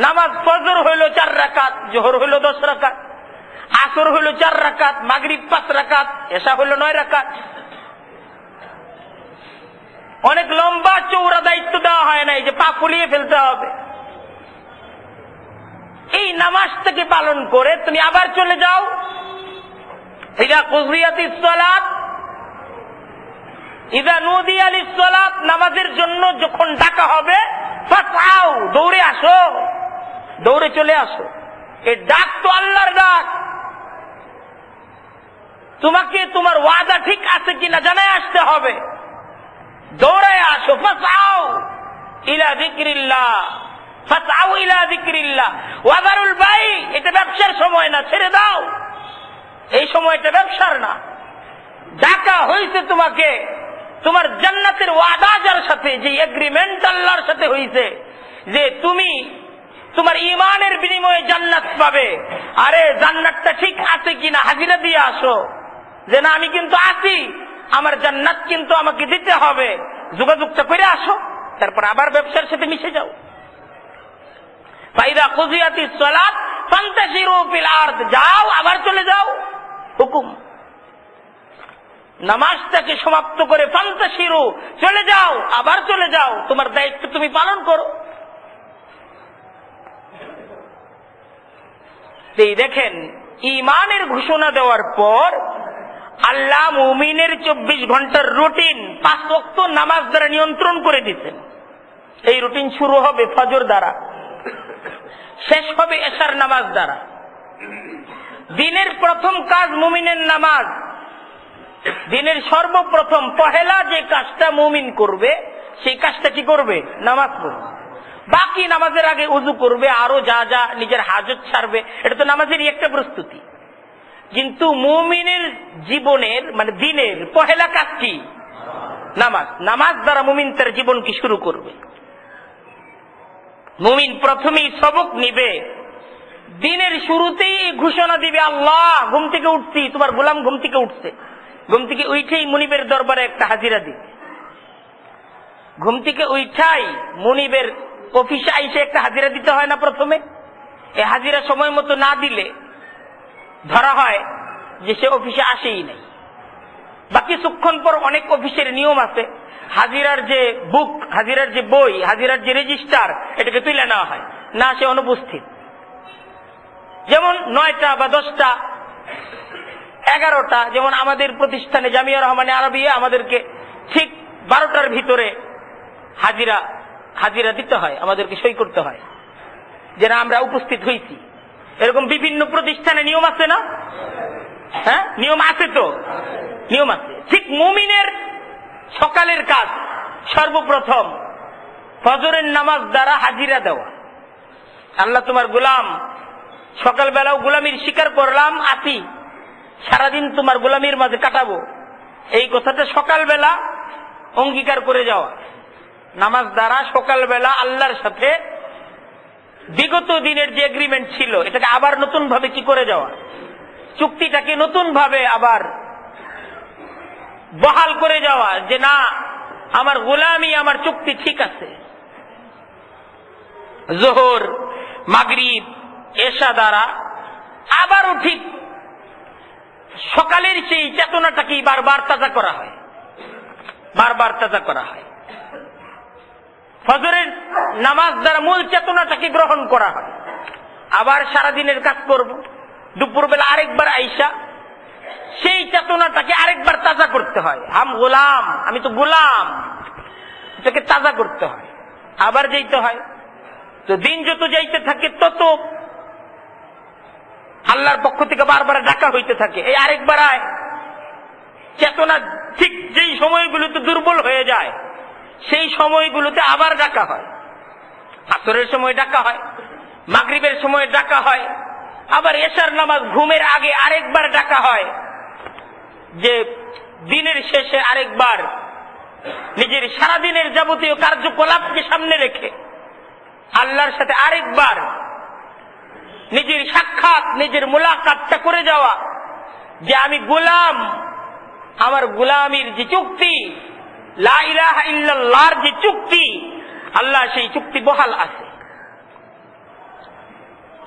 নামাজ ফজর হইল 4 রাকাত, জোহর হইল 10 রাকাত, আসর হইল 4 রাকাত, মাগরিব 5 রাকাত, এশা হইল 9 রাকাত। অনেক লম্বা চৌড়া দায়িত্ব দেওয়া হয় নাই যে পা ফুলিয়ে ফেলতে হবে। এই নামাজটাকে পালন করে তুমি আবার চলে যাও। ইদা কুযিয়াতিস সালাত, ইদা নুদিয়া লিস সালাত, নামাজের জন্য যখন ডাকা হবে ফাসাউ, দৌড়ে আসো, দৌড়ে চলে আসো। এই ডাক তো আল্লাহর ডাক। তোমাকে তোমার ওয়াদা ঠিক আছে কিনা জানায় আসতে হবে। দৌড়ায় আসো, ফাসাউ ইলা যিকরিল্লাহ, ফাসাউ ইলা যিকরিল্লাহ ওয়াযারুল বাই। এটা ব্যবসার সময় না, ছেড়ে দাও। এই সময়টা ব্যবসার না। ডাকা হয়েছে তোমাকে তোমার জান্নাতের ওয়াদা যার সাথে, যে এগ্রিমেন্ট আল্লাহর সাথে হয়েছে যে তুমি তোমার ঈমানের বিনিময়ে জান্নাত পাবে। আরে জান্নাতটা ঠিক আছে কিনা হাজিরা দিয়ে আসো, যে না আমি কিন্তু আছি, আমার জান্নাত কিন্তু আমাকে দিতে হবে, যোগাযোগটা করে আসো, তারপর আবার ব্যবসার সাথে মিশে যাও। ফাইদা কুযিয়াতিস সালাত ফান্তাশিরু ফিল আরদ, যাও আবার চলে যাও। হুকুম নামাজটাকে সমাপ্ত করে ফান্তাশিরু, চলে যাও, আবার চলে যাও, তোমার দায়িত্ব তুমি পালন করো। এই দেখেন, ঈমানের ঘোষণা দেওয়ার পর আল্লাহ মুমিনের 24 ঘন্টার রুটিন 5 ওয়াক্ত নামাজ দ্বারা নিয়ন্ত্রণ করে দিচ্ছেন। এই রুটিন শুরু হবে ফজর দ্বারা। শেষ হবে এশার নামাজ দ্বারা। দিনের প্রথম কাজ মুমিনের নামাজ। দিনের সর্বপ্রথম পহেলা যে কাজটা মুমিন করবে সেই কাজটা কি করবে? নামাজ পড়বে। বাকি নামাজের আগে উযু করবে, আরো যা যা নিজের হাজত ছাড়বে, এটা তো নামাজেরই একটা প্রস্তুতি। কিন্তু মুমিনের জীবনের মানে দিনের পহেলা কাজ কি? নামাজ। নামাজ দ্বারা মুমিন তার জীবন কি শুরু করবে। মুমিন প্রথমেই সবক নিবে, দিনের শুরুতেই ঘোষণা দিবে, আল্লাহ ঘুম থেকে উঠছি, তোমার গোলাম ঘুম থেকে উঠছে। ঘুম থেকে উঠেই মুনিবের দরবারে একটা হাজিরা দিবে। ঘুম থেকে উঠাই মুনিবের অফিসে আইসে একটা হাজিরা দিতে হয় না প্রথমে? এই হাজিরা সময় মতো না দিলে ধরা হয় যে সে অফিসে আসেই নাই। বা কিছুক্ষণ পর অনেক অফিসের নিয়ম আছে, হাজিরার যে বুক, হাজিরার যে বই, হাজিরার যে রেজিস্টার, এটাকে তুলে নেওয়া হয় না, সে অনুপস্থিত। যেমন 9টা বা 10টা 11টা, যেমন আমাদের প্রতিষ্ঠানে জামিয়া রহমানে আরবিয়া আমাদেরকে ঠিক 12টার ভিতরে হাজিরা দিতে হয়, আমাদেরকে সই করতে হয় যে না আমরা উপস্থিত হয়েছি। এরকম বিভিন্ন প্রতিষ্ঠানে নিয়ম আছে না? হ্যাঁ, নিয়ম আছে তো, নিয়ম আছে। ঠিক মুমিনের সকালের কাজ সর্বপ্রথম ফজরের নামাজ দ্বারা হাজিরা দেওয়া। আল্লাহ তোমার গোলাম, সকালবেলাও গোলামির স্বীকার করলাম, আসি সারাদিন তোমার গোলামির মাঝে কাটাবো, এই কথাটা সকালবেলা অঙ্গীকার করে যাওয়া। নামাজ দ্বারা সকালবেলা আল্লাহর সাথে বিগত দিনের যে এগ্রিমেন্ট ছিল এটাকে আবার নতুন ভাবে কি করে যাওয়া, চুক্তিটাকে নতুন ভাবে আবার বহাল করে যাওয়া, যে না আমার গোলামি, আমার চুক্তি ঠিক আছে। জোহর, মাগরিব, এশা দ্বারা আবারও ঠিক সকালের সেই চেতনাটাকেই বারবার তাজা করা হয়, বারবার তাজা করা হয়। ফজরের নামাজ দ্বারা মূল চেতনাটাকে গ্রহণ করা হয়। আবার সারাদিনের কাজ করব, দুপুরবেলা আরেকবার আইসা সেই চেতনাটাকে আরেকবার তাজা করতে হয়। হাম গোলাম, আমি তো গোলাম, এটাকে তাজা করতে হয়, আবার যেতে হয়। তো দিন যত যাইতে থাকে তত আল্লাহর পক্ষ থেকে বারবার ডাকা হইতে থাকে, এই আরেকবার আয়। চেতনা ঠিক যেই সময়গুলোতে দুর্বল হয়ে যায় সেই সময়গুলোতে আবার ডাকা হয়। আসরের সময় ডাকা হয়, মাগরিবের সময় ডাকা হয়, আবার এশার নামাজ ঘুমের আগে আরেকবার ডাকা হয়, যে দিনের শেষে আরেকবার নিজের সারাদিনের যাবতীয় কার্যকলাপকে সামনে রেখে আল্লাহর সাথে আরেকবার নিজের সাক্ষাৎ, নিজের মুলাকাতটা করে যাওয়া, যে আমি গোলাম, আমার গোলামির যে চুক্তি, লা ইলাহা ইল্লাল্লাহর যে চুক্তি, আল্লাহ সেই চুক্তি বহাল আছে,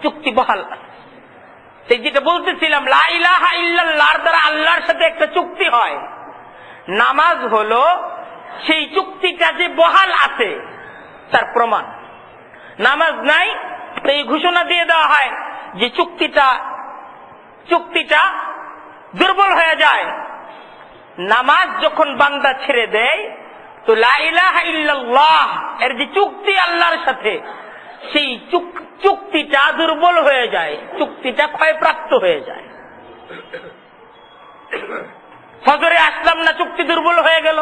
চুক্তি বহাল আছে। যেটা বলতেছিলাম, লা ইলাহা ইল্লাল্লাহর দ্বারা আল্লাহর সাথে একটা চুক্তি হয়। নামাজ হলো সেই চুক্তিটা যে বহাল আছে তার প্রমাণ। নামাজ নাই তো এই ঘোষণা দিয়ে দেওয়া হয় যে চুক্তিটা দুর্বল হয়ে যায়। নামাজ যখন বান্দা ছেড়ে দেয় তো লা ইলাহা ইল্লাল্লাহ এর যে চুক্তি আল্লাহর সাথে, সেই চুক্তিটা দুর্বল হয়ে যায়, চুক্তিটা ক্ষয়প্রাপ্ত হয়ে যায়। ফজরে আসলাম না, চুক্তি দুর্বল হয়ে গেল।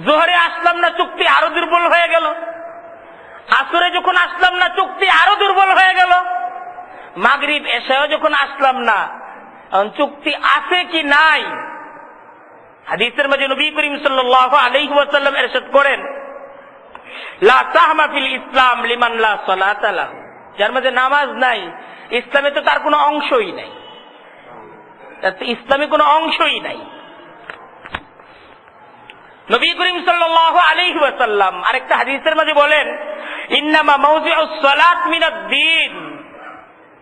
জোহরে আসলাম না, চুক্তি আরো দুর্বল হয়ে গেল। আসরে যখন আসলাম না, চুক্তি আরো দুর্বল হয়ে গেল। মাগরিব এশাও যখন আসলাম না, চুক্তি আছে কি নাই। হাদিসের মাঝে নবী করিম সাল্লাল্লাহু আলাইহি ওয়াসাল্লাম ইরশাদ করেন, লা তাহমা ফিল ইসলাম লিমান লা সালাতা লাহু, যার মধ্যে নামাজ নাই ইসলামে তো তার কোনো অংশই নাই, ইসলামে কোনো অংশই নাই। নবী করিম সাল্লাল্লাহু আলাইহি ওয়াসাল্লাম আরেকটা হাদিসের মাঝে বলেন, ইন্নামা মাওযিউস সালাত মিনাদ-দ্বীন,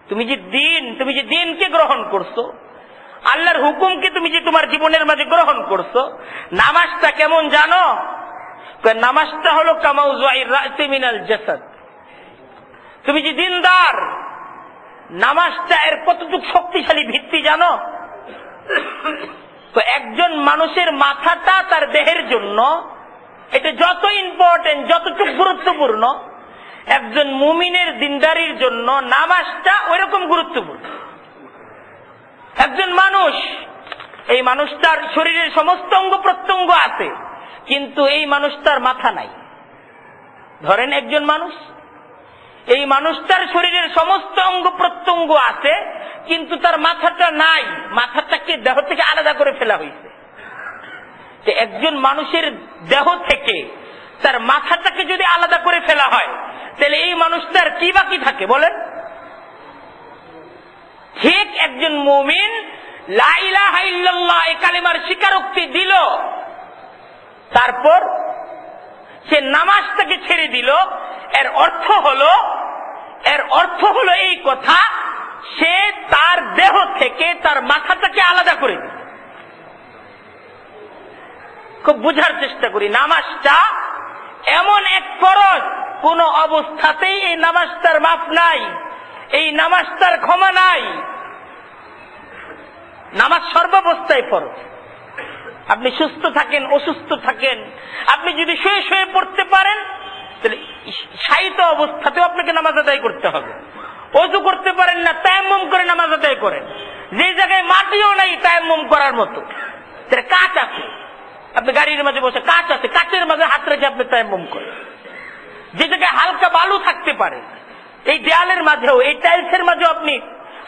তুমি যে দ্বীনকে গ্রহণ করছো, আল্লাহর হুকুমকে তুমি যে তোমার জীবনের মাঝে গ্রহণ করছো, নামাজটা কেমন জানো? নামাজটা হলো কামাউযুইর রাসি মিনাল জাসাদ। তুমি যে দিনদার, নামাজটা এর কতটুকু শক্তিশালী ভিত্তি জানো? তো একজন মানুষের মাথাটা তার দেহের জন্য এটা যত ইম্পর্টেন্ট, যতটুকু গুরুত্বপূর্ণ, একজন মুমিনের দিনদারির জন্য নামাজটা ওইরকম গুরুত্বপূর্ণ। একজন মানুষ, এই মানুষটার শরীরের সমস্ত অঙ্গ প্রত্যঙ্গ আছে, কিন্তু এই মানুষটার মাথা নাই। ধরেন একজন মানুষ, এই মানুষটার শরীরের সমস্ত অঙ্গ প্রত্যঙ্গ আছে, কিন্তু তার মাথাটা নাই, মাথাটাকে দেহ থেকে আলাদা করে ফেলা হয়েছে। একজন মানুষের দেহ থেকে তার মাথাটাকে যদি আলাদা করে ফেলা হয়, তাহলে এই মানুষটার কি বাকি থাকে বলেন? ঠিক একজন মুমিন লা ইলাহা ইল্লাল্লাহ এই কালিমার স্বীকারোক্তি দিল, তারপর সে নামাজটাকে ছেড়ে দিল, এর অর্থ হলো এই কথা, সে তার দেহ থেকে তার মাথাটাকে আলাদা করে দিল। খুব বুঝার চেষ্টা করি, নামাজটা এমন এক ফরজ, কোন অবস্থাতেই এই নামাজটার মাফ নাই, এই নামাজটার ক্ষমা নাই। নামাজ সর্বাবস্থায় ফরজ। আপনি সুস্থ থাকেন, অসুস্থ থাকেন, আপনি যদি শুয়ে শুয়ে পড়তে পারেন, তাহলে শায়িত অবস্থাতেও আপনাকে নামাজ আদায় করতে হবে। ওযু করতে পারেন না, তায়াম্মুম করে নামাজ আদায় করেন। যে জায়গায় মাটিও নাই তায়াম্মুম করার মতো, কাঁচ আছে, আপনি গাড়ির মাঝে বসে কাঁচ আছে, কাঁচের মাঝে হাত রেখে আপনি তায়াম্মুম করেন। যে জায়গায় হালকা বালু থাকতে পারে, এই দেয়ালের মাঝেও, এই টাইলসের মাঝেও আপনি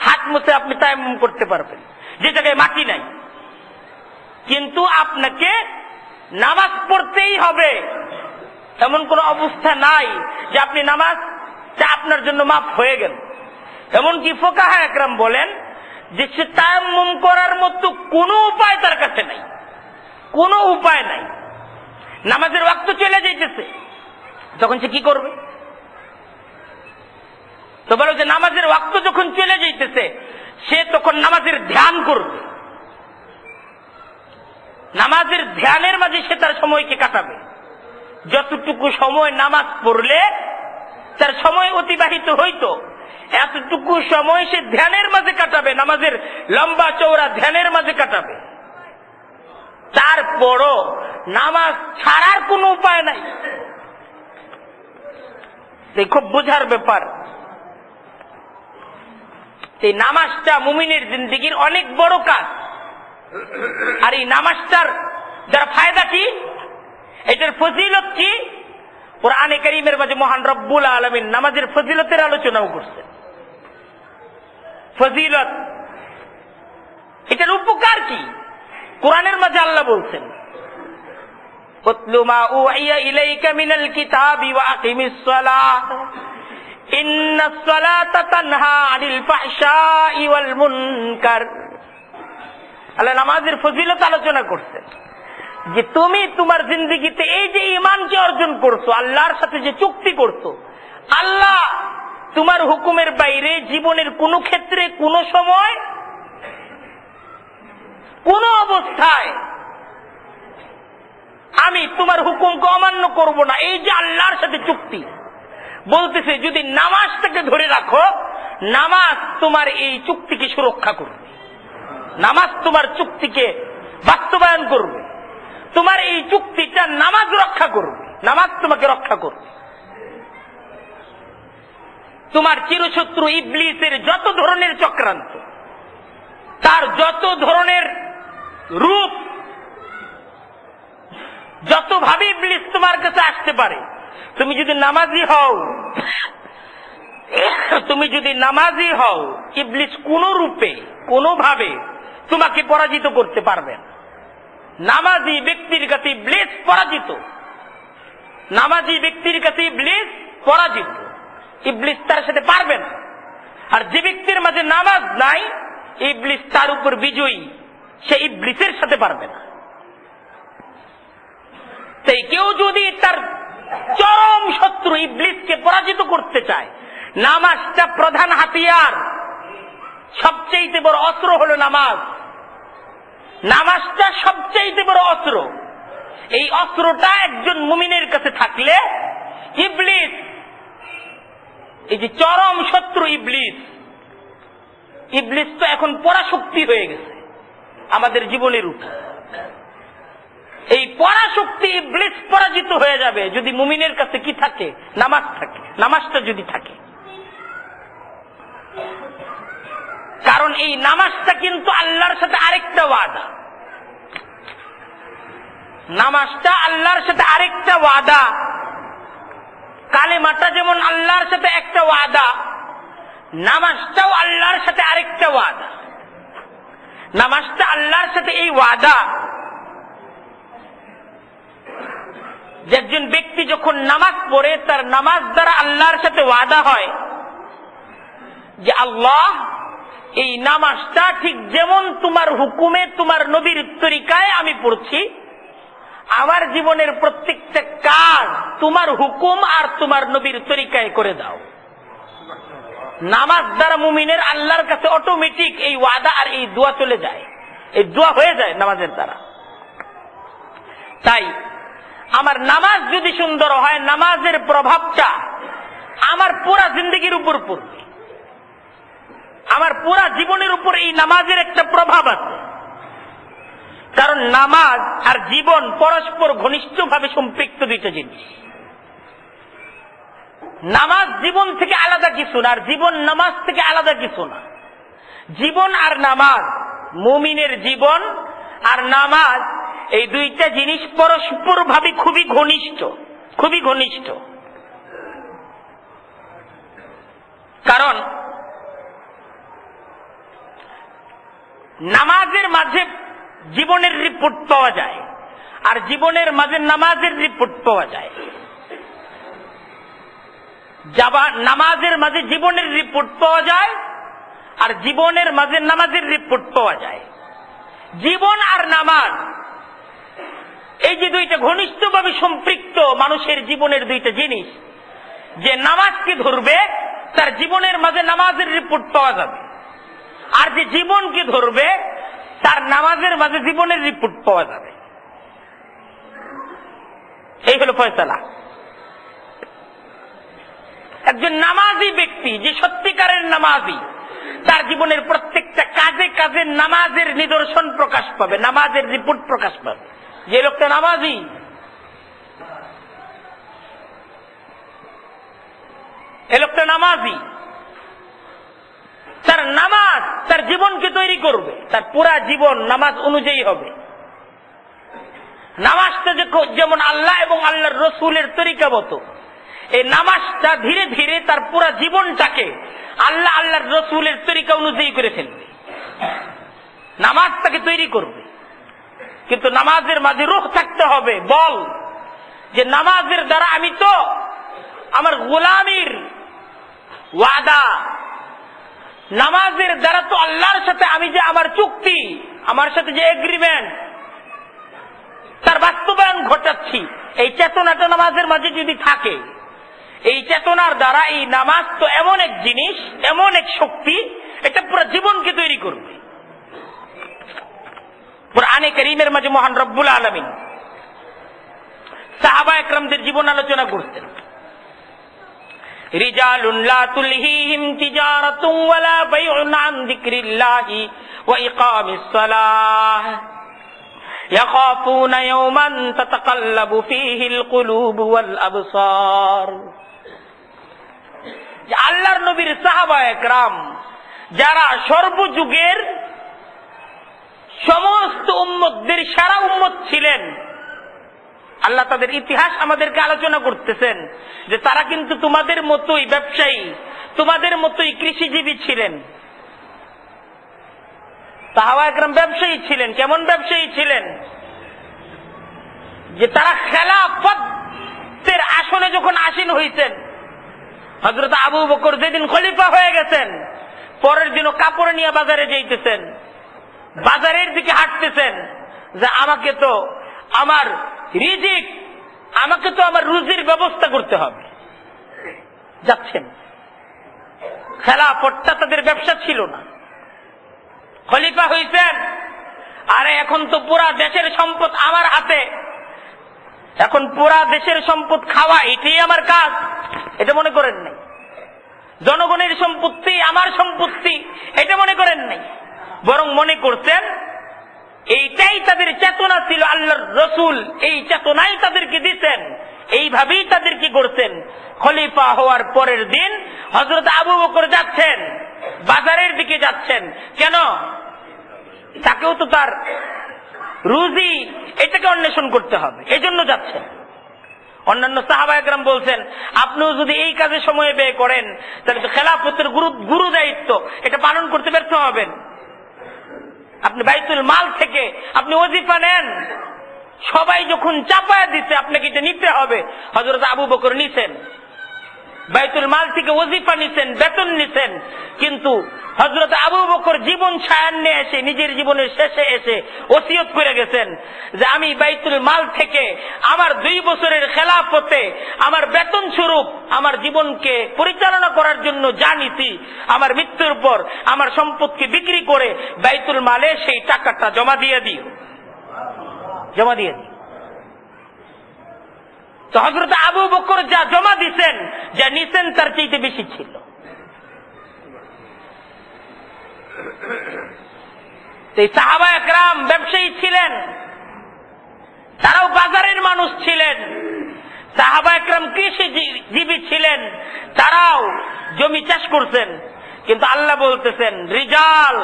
হাত মুছে আপনি তায়াম্মুম করতে পারবেন, যে জায়গায় মাটি নাই। কিন্তু আপনাকে নামাজ পড়তেই হবে, এমন কোন অবস্থা নাই যে আপনি নামাজটা আপনার জন্য মাফ হয়ে গেল। এমনকি ফুকাহা একরাম বলেন যে সে তায়াম্মুম করার মতো কোনো উপায় তার কাছে নাই, কোনো উপায় নাই। নামাজের ওয়াক্ত চলে যাইতেছে, তখন সে কি করবে? তো বলো যে নামাজের ওয়াক্ত যখন চলে যাইতেছে, সে তখন নামাজের ধ্যান করবে। নামাজের ধ্যানের মাঝে সে তার সময়কে কাটাবে। যতটুকু সময় নামাজ পড়লে তার সময় অতিবাহিত হইতো, এতটুকু সময় সে ধ্যানের মাঝে কাটাবে, নামাজের লম্বা চওড়া ধ্যানের মাঝে কাটাবে। তারপরও নামাজ ছাড়ার কোনো উপায় নাই। খুব বোঝার ব্যাপার। এই নামাজটা মুমিনের জিন্দেগির অনেক বড় কাজ। আর এই নামাজটার যারা ফায়দা কি, এটার ফজিলত কি, কোরআনে কারীমের মাঝে মহান রব্বুল আলামিন নামাজের ফজিলতের আলোচনাও করছেন। ফজিলত, এটার উপকার কি, কোরআনের মাঝে আল্লাহ বলছেন, উতলু মা উহিয়া ইলাইকা মিনাল কিতাবি ওয়া আকিমিস সালাহ ইন্নাস সালাতা তানহা আনিল ফাহশাই ওয়াল মুনকার। আল্লাহ নামাজের ফজিলত আলোচনা করছেন যে তুমি তোমার জিন্দেগিতে এই যে ঈমানকে অর্জন করছো, আল্লাহর সাথে যে চুক্তি করছো, আল্লাহ তোমার হুকুমের বাইরে জীবনের কোন ক্ষেত্রে, কোন সময়, কোন অবস্থায় আমি তোমার হুকুমকে অমান্য করব না, এই যে আল্লাহর সাথে চুক্তি বলতেছে, যদি নামাজটাকে ধরে রাখো, নামাজ তোমার এই চুক্তিকে সুরক্ষা করবে, নামাজ তোমার চুক্তিকে বাস্তবায়ন করবে, তোমার এই চুক্তিটা নামাজ রক্ষা করবে, নামাজ তোমাকে রক্ষা করবে। তোমার চিরশত্রু ইবলিসের যত ধরনের চক্রান্ত, তার যত ধরনের রূপ, যতভাবে ইবলিস তোমার কাছে আসতে পারে, তুমি যদি নামাজি হও, ইবলিস কোন রূপে, কোনভাবে তোমাকে পরাজিত করতে পারবে না। নামাজি ব্যক্তির কাছে ইবলিস পরাজিত, নামাজি ব্যক্তির কাছে ইবলিস পরাজিত, ইবলিস তার সাথে পারবে না। আর যে ব্যক্তির মাঝে নামাজ নাই, ইবলিস তার উপর বিজয়ী, সে ইবলিসের সাথে পারবে না। তাই কেউ যদি তার চরম শত্রু ইবলিসকে পরাজিত করতে চায়, নামাজটা প্রধান হাতিয়ার, সবচেয়ে বড় অস্ত্র হলো নামাজ। নামাজটা সবচেয়ে বড় অস্ত্র। এই অস্ত্রটা একজন মুমিনের কাছে থাকলে ইবলিস, এই যে চরম শত্রু ইবলিস, ইবলিস তো এখন পরাশক্তি হয়ে গেছে আমাদের জীবনের উপর। এই পরাশক্তি ইবলিস পরাজিত হয়ে যাবে যদি মুমিনের কাছে কি থাকে? নামাজ থাকে, নামাজটা যদি থাকে। কারণ এই নামাজটা কিন্তু আল্লাহর সাথে আরেকটা ওয়াদা। নামাজটা আল্লাহর সাথে আরেকটা ওয়াদা। কালেমাটা যেমন আল্লাহর সাথে একটা ওয়াদা, নামাজটাও আল্লাহর সাথে আরেকটা ওয়াদা। নামাজটা আল্লাহর সাথে এই ওয়াদা যে একজন ব্যক্তি যখন নামাজ পড়ে তার নামাজ দ্বারা আল্লাহর সাথে ওয়াদা হয় যে আল্লাহ এই নামাজটা ঠিক যেমন তোমার হুকুমে তোমার নবীর তরিকায় আমি পড়ছি, আমার জীবনের প্রত্যেকটা কাজ তোমার হুকুম আর তোমার নবীর তরিকায় করে দাও। নামাজ দ্বারা মুমিনের আল্লাহর কাছে অটোমেটিক এই ওয়াদা আর এই দোয়া চলে যায়, এই দোয়া হয়ে যায় নামাজের দ্বারা। তাই আমার নামাজ যদি সুন্দর হয়, নামাজের প্রভাবটা আমার পুরা জিন্দগির উপর পড়বে, আমার পুরা জীবনের উপর এই নামাজের একটা প্রভাব আছে। কারণ নামাজ আর জীবন পরস্পর ঘনিষ্ঠভাবে সম্পৃক্ত দুইটা জিনিস। নামাজ জীবন থেকে আলাদা কিছু না, আর জীবন নামাজ থেকে আলাদা কিছু না। জীবন আর নামাজ, মুমিনের জীবন আর নামাজ, এই দুইটা জিনিস পরস্পর ভাবে খুবই ঘনিষ্ঠ, খুবই ঘনিষ্ঠ। কারণ নামাজের মাঝে জীবনের রিপোর্ট পাওয়া যায়, আর জীবনের মাঝে নামাজের রিপোর্ট পাওয়া যায়। নামাজের মাঝে জীবনের রিপোর্ট পাওয়া যায়, আর জীবনের মাঝে নামাজের রিপোর্ট পাওয়া যায়। জীবন আর নামাজ এই যে দুইটা ঘনিষ্ঠভাবে সম্পৃক্ত মানুষের জীবনের দুইটা জিনিস, যে নামাজকে ধরবে তার জীবনের মাঝে নামাজের রিপোর্ট পাওয়া যাবে, আর যে জীবনকে ধরবে তার নামাজের মাঝে জীবনের রিপোর্ট পাওয়া যাবে। এই হলো ফয়সালা। একজন নামাজি ব্যক্তি যে সত্যিকারের নামাজি, তার জীবনের প্রত্যেকটা কাজে কাজে নামাজের নিদর্শন প্রকাশ পাবে, নামাজের রিপোর্ট প্রকাশ পাবে। যে লোকটা নামাজি, এ লোকটা নামাজি, তার নামাজ তার জীবনকে তৈরি করবে, তার পুরা জীবন নামাজ অনুযায়ী হবে। নামাজটা যেমন আল্লাহ এবং আল্লাহর রসুলের তরিকা মতো, এই নামাজটা ধীরে ধীরে তার পুরা জীবনটাকে আল্লাহ আল্লাহর রসুলের তরিকা অনুযায়ী করে ফেলবে, নামাজ তাকে তৈরি করবে। কিন্তু নামাজের মাঝে রূহ থাকতে হবে, বল যে নামাজের দ্বারা আমি তো আমার গোলামির ওয়াদা, নামাজের দ্বারা তো আল্লাহর সাথে আমি যে আমার চুক্তি, আমার সাথে যে এগ্রিমেন্ট, তার বাস্তবায়ন ঘটাচ্ছি। এই চেতনাটা নামাজের মাঝে যদি থাকে, এই চেতনার দ্বারা এই নামাজ তো এমন এক জিনিস, এমন এক শক্তি, এটা পুরো জীবনকে তৈরি করবে। কুরআনে কারীমের মাঝে মহান রব্বুল আলামিন সাহাবা একরামদের জীবন আলোচনা করতেন। রিজালুন লা তুলহিহিম তিজারাতুন ওয়ালা বাইউন আন যিকরিল্লাহি ওয়া ইকামিস সালাহ ইয়াখাফুনা ইয়াওমান তাতাকাল্লাবু ফীহিল কুলুবু ওয়াল আবসার। আল্লাহর নবীর সাহাবা একরাম যারা সর্বযুগের সমস্ত উম্মতদের সারা উম্মত ছিলেন, আল্লাহ তাদের ইতিহাস আমাদেরকে আলোচনা করতেছেন যে তারা কিন্তু তোমাদের মতোই ব্যবসায়ী, তোমাদের মতোই কৃষিজীবী ছিলেন। সাহাবা একরাম ব্যবসায়ী ছিলেন। কেমন ব্যবসায়ী ছিলেন? যে তারা খেলাফতের আসনে যখন আসীন হয়েছেন, হযরত আবু বকর যেদিন খলিফা হয়ে গেছেন, পরের দিনও কাপড় নিয়ে বাজারে যাইতেছেন, বাজারের দিকে হাঁটতেছেন যে আমাকে তো আমার রিজিক, আমাকে তো আমার রুজির ব্যবস্থা করতে হবে। যাচ্ছেন, খেলাফতটা তাদের ব্যবসা ছিল না। খলিফা হইছেন, আরে এখন তো পুরা দেশের সম্পদ আমার হাতে, এখন পুরা দেশের সম্পদ খাওয়া এটাই আমার কাজ, এটা মনে করেন নাই। জনগণের সম্পত্তি আমার সম্পত্তি, এটা মনে করেন নাই। বরং মনে করছেন এইটাই তাদের চেতনা ছিল। আল্লাহর রসুল এই চেতনাই তাদেরকে দিতেন, এইভাবেই তাদেরকে করতেন। খলিফা হওয়ার পরের দিন হযরত আবু বকর যাচ্ছেন, বাজারের দিকে যাচ্ছেন। কেন? তাকেও তো তার রুজি এটাকে অন্বেষণ করতে হবে, এজন্য যাচ্ছেন। অন্যান্য সাহাবায়ে কেরাম বলছেন, আপনিও যদি এই কাজে সময় ব্যয় করেন তাহলে তো খেলাফতের গুরু দায়িত্ব এটা পালন করতে ব্যর্থ হবেন। আপনি বাইতুল মাল থেকে আপনি ওজিফা নেন, সবাই যখন চাপায়া দিচ্ছে আপনাকে এটা নিতে হবে। হযরত আবু বকর নিছেন, বাইতুল মাল থেকে ওজিফা নিছেন, বেতন নিছেন, কিন্তু হযরত আবু বকর জীবন ছায়ান্নে এসে নিজের জীবনের শেষে এসে ওসিয়ত করে গেছেন যে আমি বাইতুল মাল থেকে আমার 2 বছরের খেলাফতে আমার বেতন স্বরূপ আমার জীবনকে পরিচালনা করার জন্য যা নিছি, আমার মৃত্যুর পর আমার সম্পদকে বিক্রি করে বাইতুল মালে সেই টাকাটা জমা দিয়ে দিও। তো হযরত আবু বকর যা জমা দিছেন, যা নিছেন তার চাইতে বেশি ছিল। এই সাহাবায়ে কেরাম ব্যবসায়ী ছিলেন, তারাও বাজারের মানুষ ছিলেন। সাহাবায়ে কেরাম কৃষিজীবী ছিলেন, তারাও জমি চাষ করছেন। কিন্তু আল্লাহ বলতেছেন, রিজাল,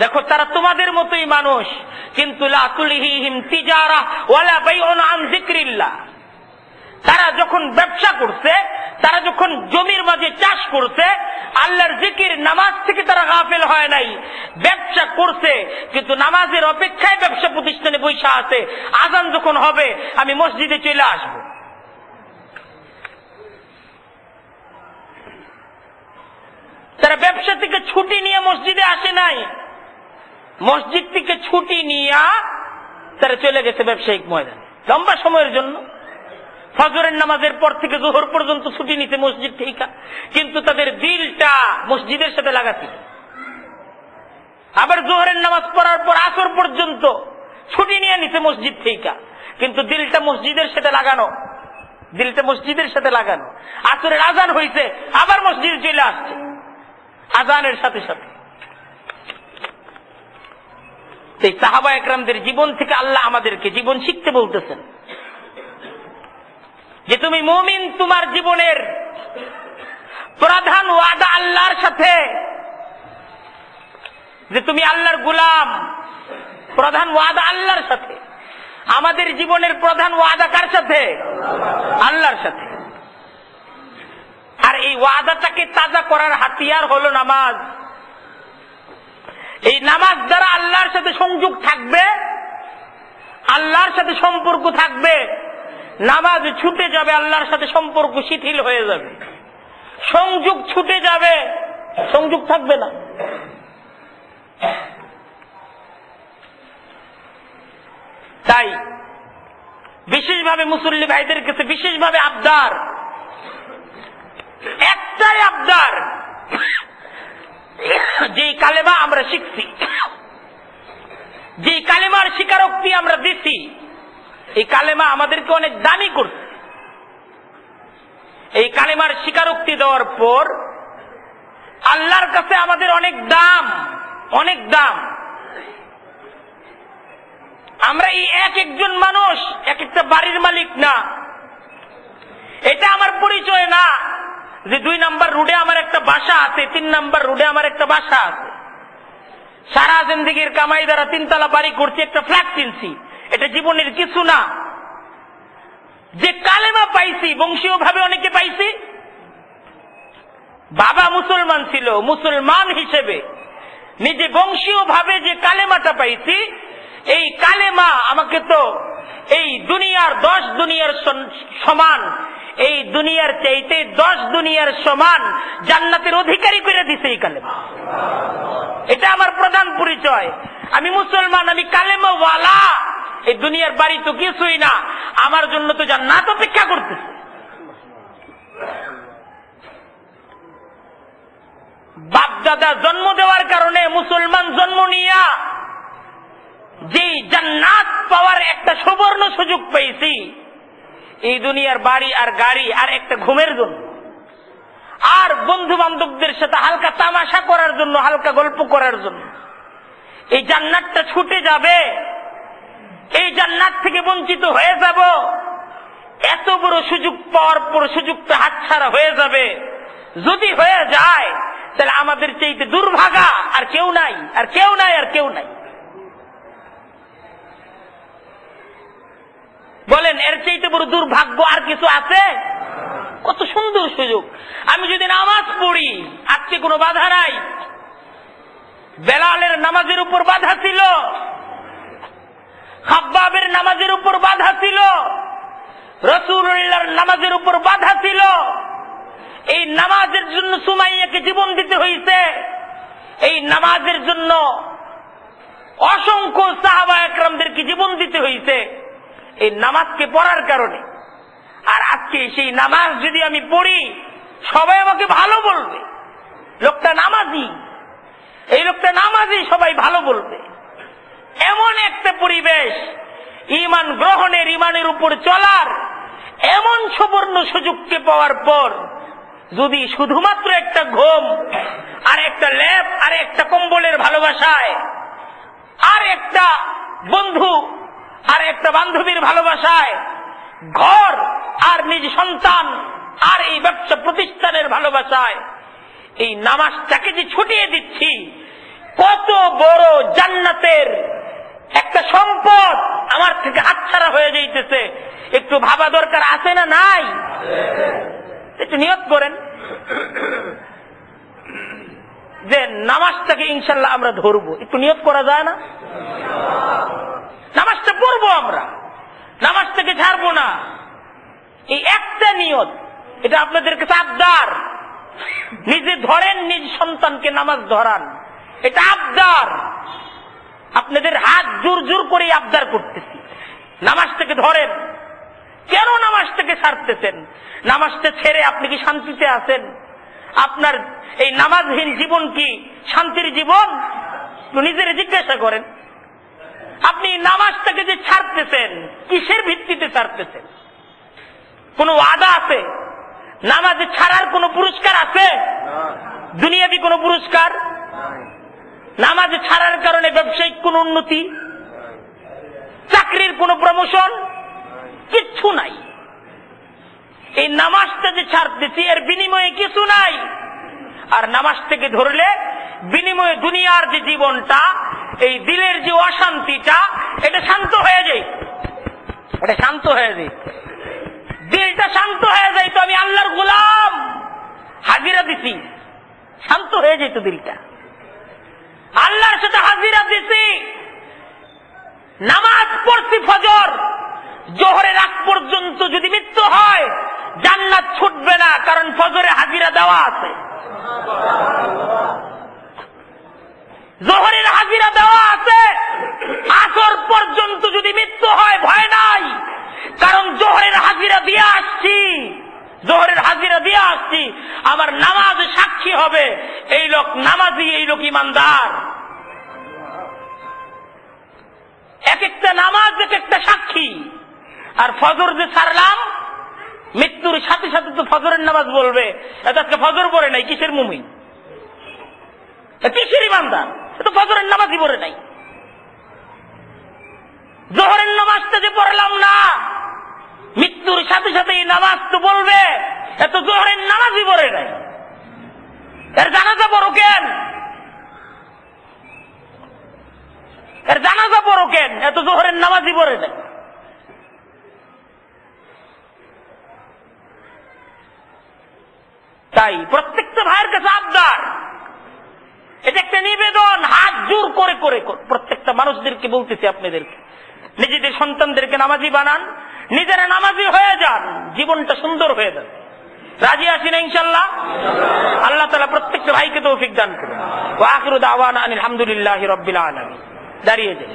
দেখো তারা তোমাদের মতোই মানুষ, কিন্তু লা তুলহিহিম তিজারা ওয়ালা বাইউন আন যিকরিল্লাহ। তারা যখন ব্যবসা করছে, তারা যখন জমির মাঝে চাষ করছে, আল্লাহর জিকির নামাজ থেকে তারা গাফেল হয় নাই। ব্যবসা করছে কিন্তু নামাজের অপেক্ষায় ব্যবসা প্রতিষ্ঠানে বৈশা আছে, আজান যখন হবে আমি মসজিদে চলে আসব। তারা ব্যবসা থেকে ছুটি নিয়ে মসজিদে আসে নাই, মসজিদ থেকে ছুটি নিয়ে তারা চলে গেছে ব্যবসায়িক ময়দানে লম্বা সময়ের জন্য। ফজরের নামাজের পর থেকে জোহর পর্যন্ত ছুটি নিতে মসজিদ থেকে, কিন্তু তাদের দিলটা মসজিদের সাথে লাগা ছিল। আবার জোহরের নামাজ পড়ার পর আসর পর্যন্ত ছুটি নিয়ে নিতে মসজিদ থেকে, কিন্তু দিলটা মসজিদের সাথে লাগানো, আসরের আজান হয়েছে আবার মসজিদে চলে আসছে আজানের সাথে সাথে। এই সাহাবায়ে কেরামদের জীবন থেকে আল্লাহ আমাদেরকে জীবন শিখতে বলতেছেন যে তুমি মুমিন, তোমার জীবনের প্রধান ওয়াদা আল্লাহর সাথে, যে তুমি আল্লাহর গোলাম, প্রধান ওয়াদা আল্লাহর সাথে। আমাদের জীবনের প্রধান ওয়াদা কার সাথে? আল্লাহর সাথে। আর এই ওয়াদাটাকে তাজা করার হাতিয়ার হলো নামাজ। এই নামাজ দ্বারা আল্লাহর সাথে সংযোগ থাকবে, আল্লাহর সাথে সম্পর্ক থাকবে। নামাজ ছুটে যাবে, আল্লাহর সাথে সম্পর্ক শিথিল হয়ে যাবে, সংযোগ ছুটে যাবে, সংযোগ থাকবে না। তাই বিশেষভাবে মুসল্লি ভাইদের কাছে বিশেষভাবে আবদার, একটাই আবদার, যে কালেমা আমরা শিখছি, যে কালেমার স্বীকারোক্তি আমরা দিচ্ছি, এই কালেমা আমাদেরকে অনেক দামি করছে। এই কালেমার স্বীকারোক্তি দেওয়ার পর আল্লাহর কাছে আমাদের অনেক দাম, অনেক দাম। আমরা এই এক একজন মানুষ, এক একটা বাড়ির মালিক না। এটা আমার পরিচয় না যে 2 নাম্বার রোডে আমার একটা বাসা আছে, 3 নাম্বার রোডে আমার একটা বাসা আছে। সারা জিন্দেগির কামাই দ্বারা 3 তলা বাড়ি করছি, একটা ফ্ল্যাট কিনছি, এটা জীবনের কিছু না। যে কালেমা পাইছি, বংশীয় ভাবে অনেকে পাইছি, বাবা মুসলমান ছিল, মুসলমান হিসেবে নিজে বংশীয় ভাবে যে কালেমাটা পাইছি, এই কালেমা আমাকে তো এই দুনিয়ার 10 দুনিয়ার সমান, এই দুনিয়ার চাইতে 10 দুনিয়ার সমান জান্নাতের অধিকারী করে দিছে এই কালেমা। এটা আমার প্রধান পরিচয়। আমি মুসলমান, আমি কালেমা ওয়ালা। এই দুনিয়ার বাড়ি তো কিছুই না, আমার জন্য তো জান্নাত অপেক্ষা করতেছে। বাপ দাদা জন্ম দেওয়ার কারণে মুসলমান জন্ম নিয়া যে জান্নাত পাওয়ার একটা সুবর্ণ সুযোগ পেয়েছি, এই দুনিয়ার বাড়ি আর গাড়ি আর একটা ঘুমের জন্য, আর বন্ধু বান্ধবদের সাথে হালকা তামাশা করার জন্য, হালকা গল্প করার জন্য। এই জান্নাতটা ছুটে যাবে এই জান্নাত থেকে বঞ্চিত হয়ে যাব, এত বড় সুযোগ পাওয়ার পর সুযোগটা হাতছাড়া হয়ে যাবে, যদি হয়ে যায় তাহলে আমাদের চাইতে দুর্ভাগা আর কেউ নাই, আর কেউ নাই, আর কেউ নাই। বলেন এর চাইতে বড় দুর্ভাগ্য আর কিছু আছে? কত সুন্দর সুযোগ। আমি যদি নামাজ পড়ি, আজকে কোনো বাধা নাই। বেলালের নামাজের উপর বাধা ছিল, খাব্বাবের নামাজের উপর বাধা ছিল, রাসূলুল্লাহর নামাজের উপর বাধা ছিল। এই নামাজের জন্য সুমাইয়াকে জীবন দিতে হয়েছে, এই নামাজের জন্য অসংখ্য সাহাবা একরামদেরকে জীবন দিতে হয়েছে এই নামাজকে পড়ার কারণে। আর আজকে সেই নামাজ যদি আমি পড়ি, সবাই আমাকে ভালো বলবে, লোকটা নামাজি, এই লোকটা নামাজি, সবাই ভালো বলবে। এমন একটা পরিবেশ, ঈমান গ্রহণের, ঈমানের উপর চলার এমন সুবর্ণ সুযোগকে পাওয়ার পর যদি শুধুমাত্র একটা ঘুম আর একটা ল্যাপ আর একটা কম্বলের ভালোবাসায় আর একটা বন্ধু আর একটা বান্ধবীর ভালোবাসায়, ঘর আর নিজ সন্তান আর এই ব্যবসা প্রতিষ্ঠানের ভালোবাসায় এই নামাজটাকে যে ছুটিয়ে দিচ্ছি, কত বড় জান্নাতের একটা সম্পদ আমার থেকে হাতছাড়া হয়ে যাইতেছে। একটু ভাবা দরকার আছে না নাই? একটু নিয়ত করেন যে নামাজটাকে ইনশাল্লাহ আমরা ধরবো। একটু নিয়ত করা যায় না? নামাজটা পড়বো আমরা, নামাজটাকে ছাড়বো না। এই একটা নিয়ত, এটা আপনাদের কাছে আবদার। নিজে ধরেন, নিজ সন্তানকে নামাজ ধরান, এটা আবদার। আপনাদের হাত জোর জোর করে আবদার করতেছি, নামাজটাকে ধরেন। কেন নামাজটাকে ছাড়তেছেন? নামাজটা ছেড়ে আপনি কি শান্তিতে আছেন? আপনার এই নামাজহীন জীবন কি শান্তির জীবন? নিজের জিজ্ঞাসা করেন। আপনি নামাজটাকে যে ছাড়তেছেন, কিসের ভিত্তিতে ছাড়তেছেন? কোন ওয়াদা আছে? নামাজে ছাড়ার কোন পুরস্কার আছে? দুনিয়াবি কোন পুরস্কার? নামাজে ছাড়ার কারণে ব্যবসায়িক কোন উন্নতি, চাকরির কোন প্রমোশন, কিচ্ছু নাই। এই নামাজটা যে ছাড়তেছি, এর বিনিময়ে কিছু নাই। আর নামাজ থেকে ধরলে বিনিময়ে দুনিয়ার যে জীবনটা, এই দিলের যে অশান্তিটা, এটা শান্ত হয়ে যায়, এটা শান্ত হয়ে যায়, দিলটা শান্ত হয়ে যায়। তো আমি আল্লাহর গোলাম, হাজিরা দিছি, শান্ত হয়ে যেত দিলটা, আল্লাহর সাথে হাজিরা দিছি। নামাজ পড়ছি ফজর, জোহরের আগ পর্যন্ত যদি মৃত্যু হয় জান্নাত ছুটবে না, কারণ ফজরে হাজিরা দেওয়া আছে। জোহরের হাজিরা দেওয়া আছে। আসর পর্যন্ত যদি মৃত্যু হয় ভয় নাই, কারণ জোহরের হাজিরা দিয়ে আসছি, জোহরের হাজিরা দিয়ে আসছি। আমার নামাজ সাক্ষী হবে এই লোক নামাজি, এই লোক ইমানদার। এক একটা নামাজ এক একটা সাক্ষী। আর ফজর যে ছাড়লাম, মৃত্যুর সাথে সাথে তো ফজরের নামাজ বলবে, আজকে ফজর পড়ে নাই, কিসের মুমিন, কিসের ইমানদার? তো ফজরের নামাজই পড়ে নাই। জোহরের নামাজটা যে পড়লাম না, মৃত্যুর সাথে সাথে এই নামাজ তো বলবে এত জোহরের নামাজই পড়ে নাই। এর জানাজা পড়ো কেন? এর জানাজা পড়ো কেন? এত জোহরের নামাজই পড়ে নাই। তাই প্রত্যেকটা ভাইয়ের কাছে আবদার, এটা একটা নিবেদন, হাত জোর করে করে প্রত্যেকটা মানুষদেরকে বলতেছি, আপনাদেরকে, নিজেদের সন্তানদেরকে নামাজি বানান, নিজেরা নামাজি হয়ে যান, জীবনটা সুন্দর হয়ে যাবে। রাজি আছি না ইনশাআল্লাহ? আল্লাহ তাআলা প্রত্যেকটা ভাইকে তৌফিক দান করুন। ওয়া আখিরু দাওয়ানা আলহামদুলিল্লাহি রাব্বিল আলামিন। দাঁড়িয়ে যাই।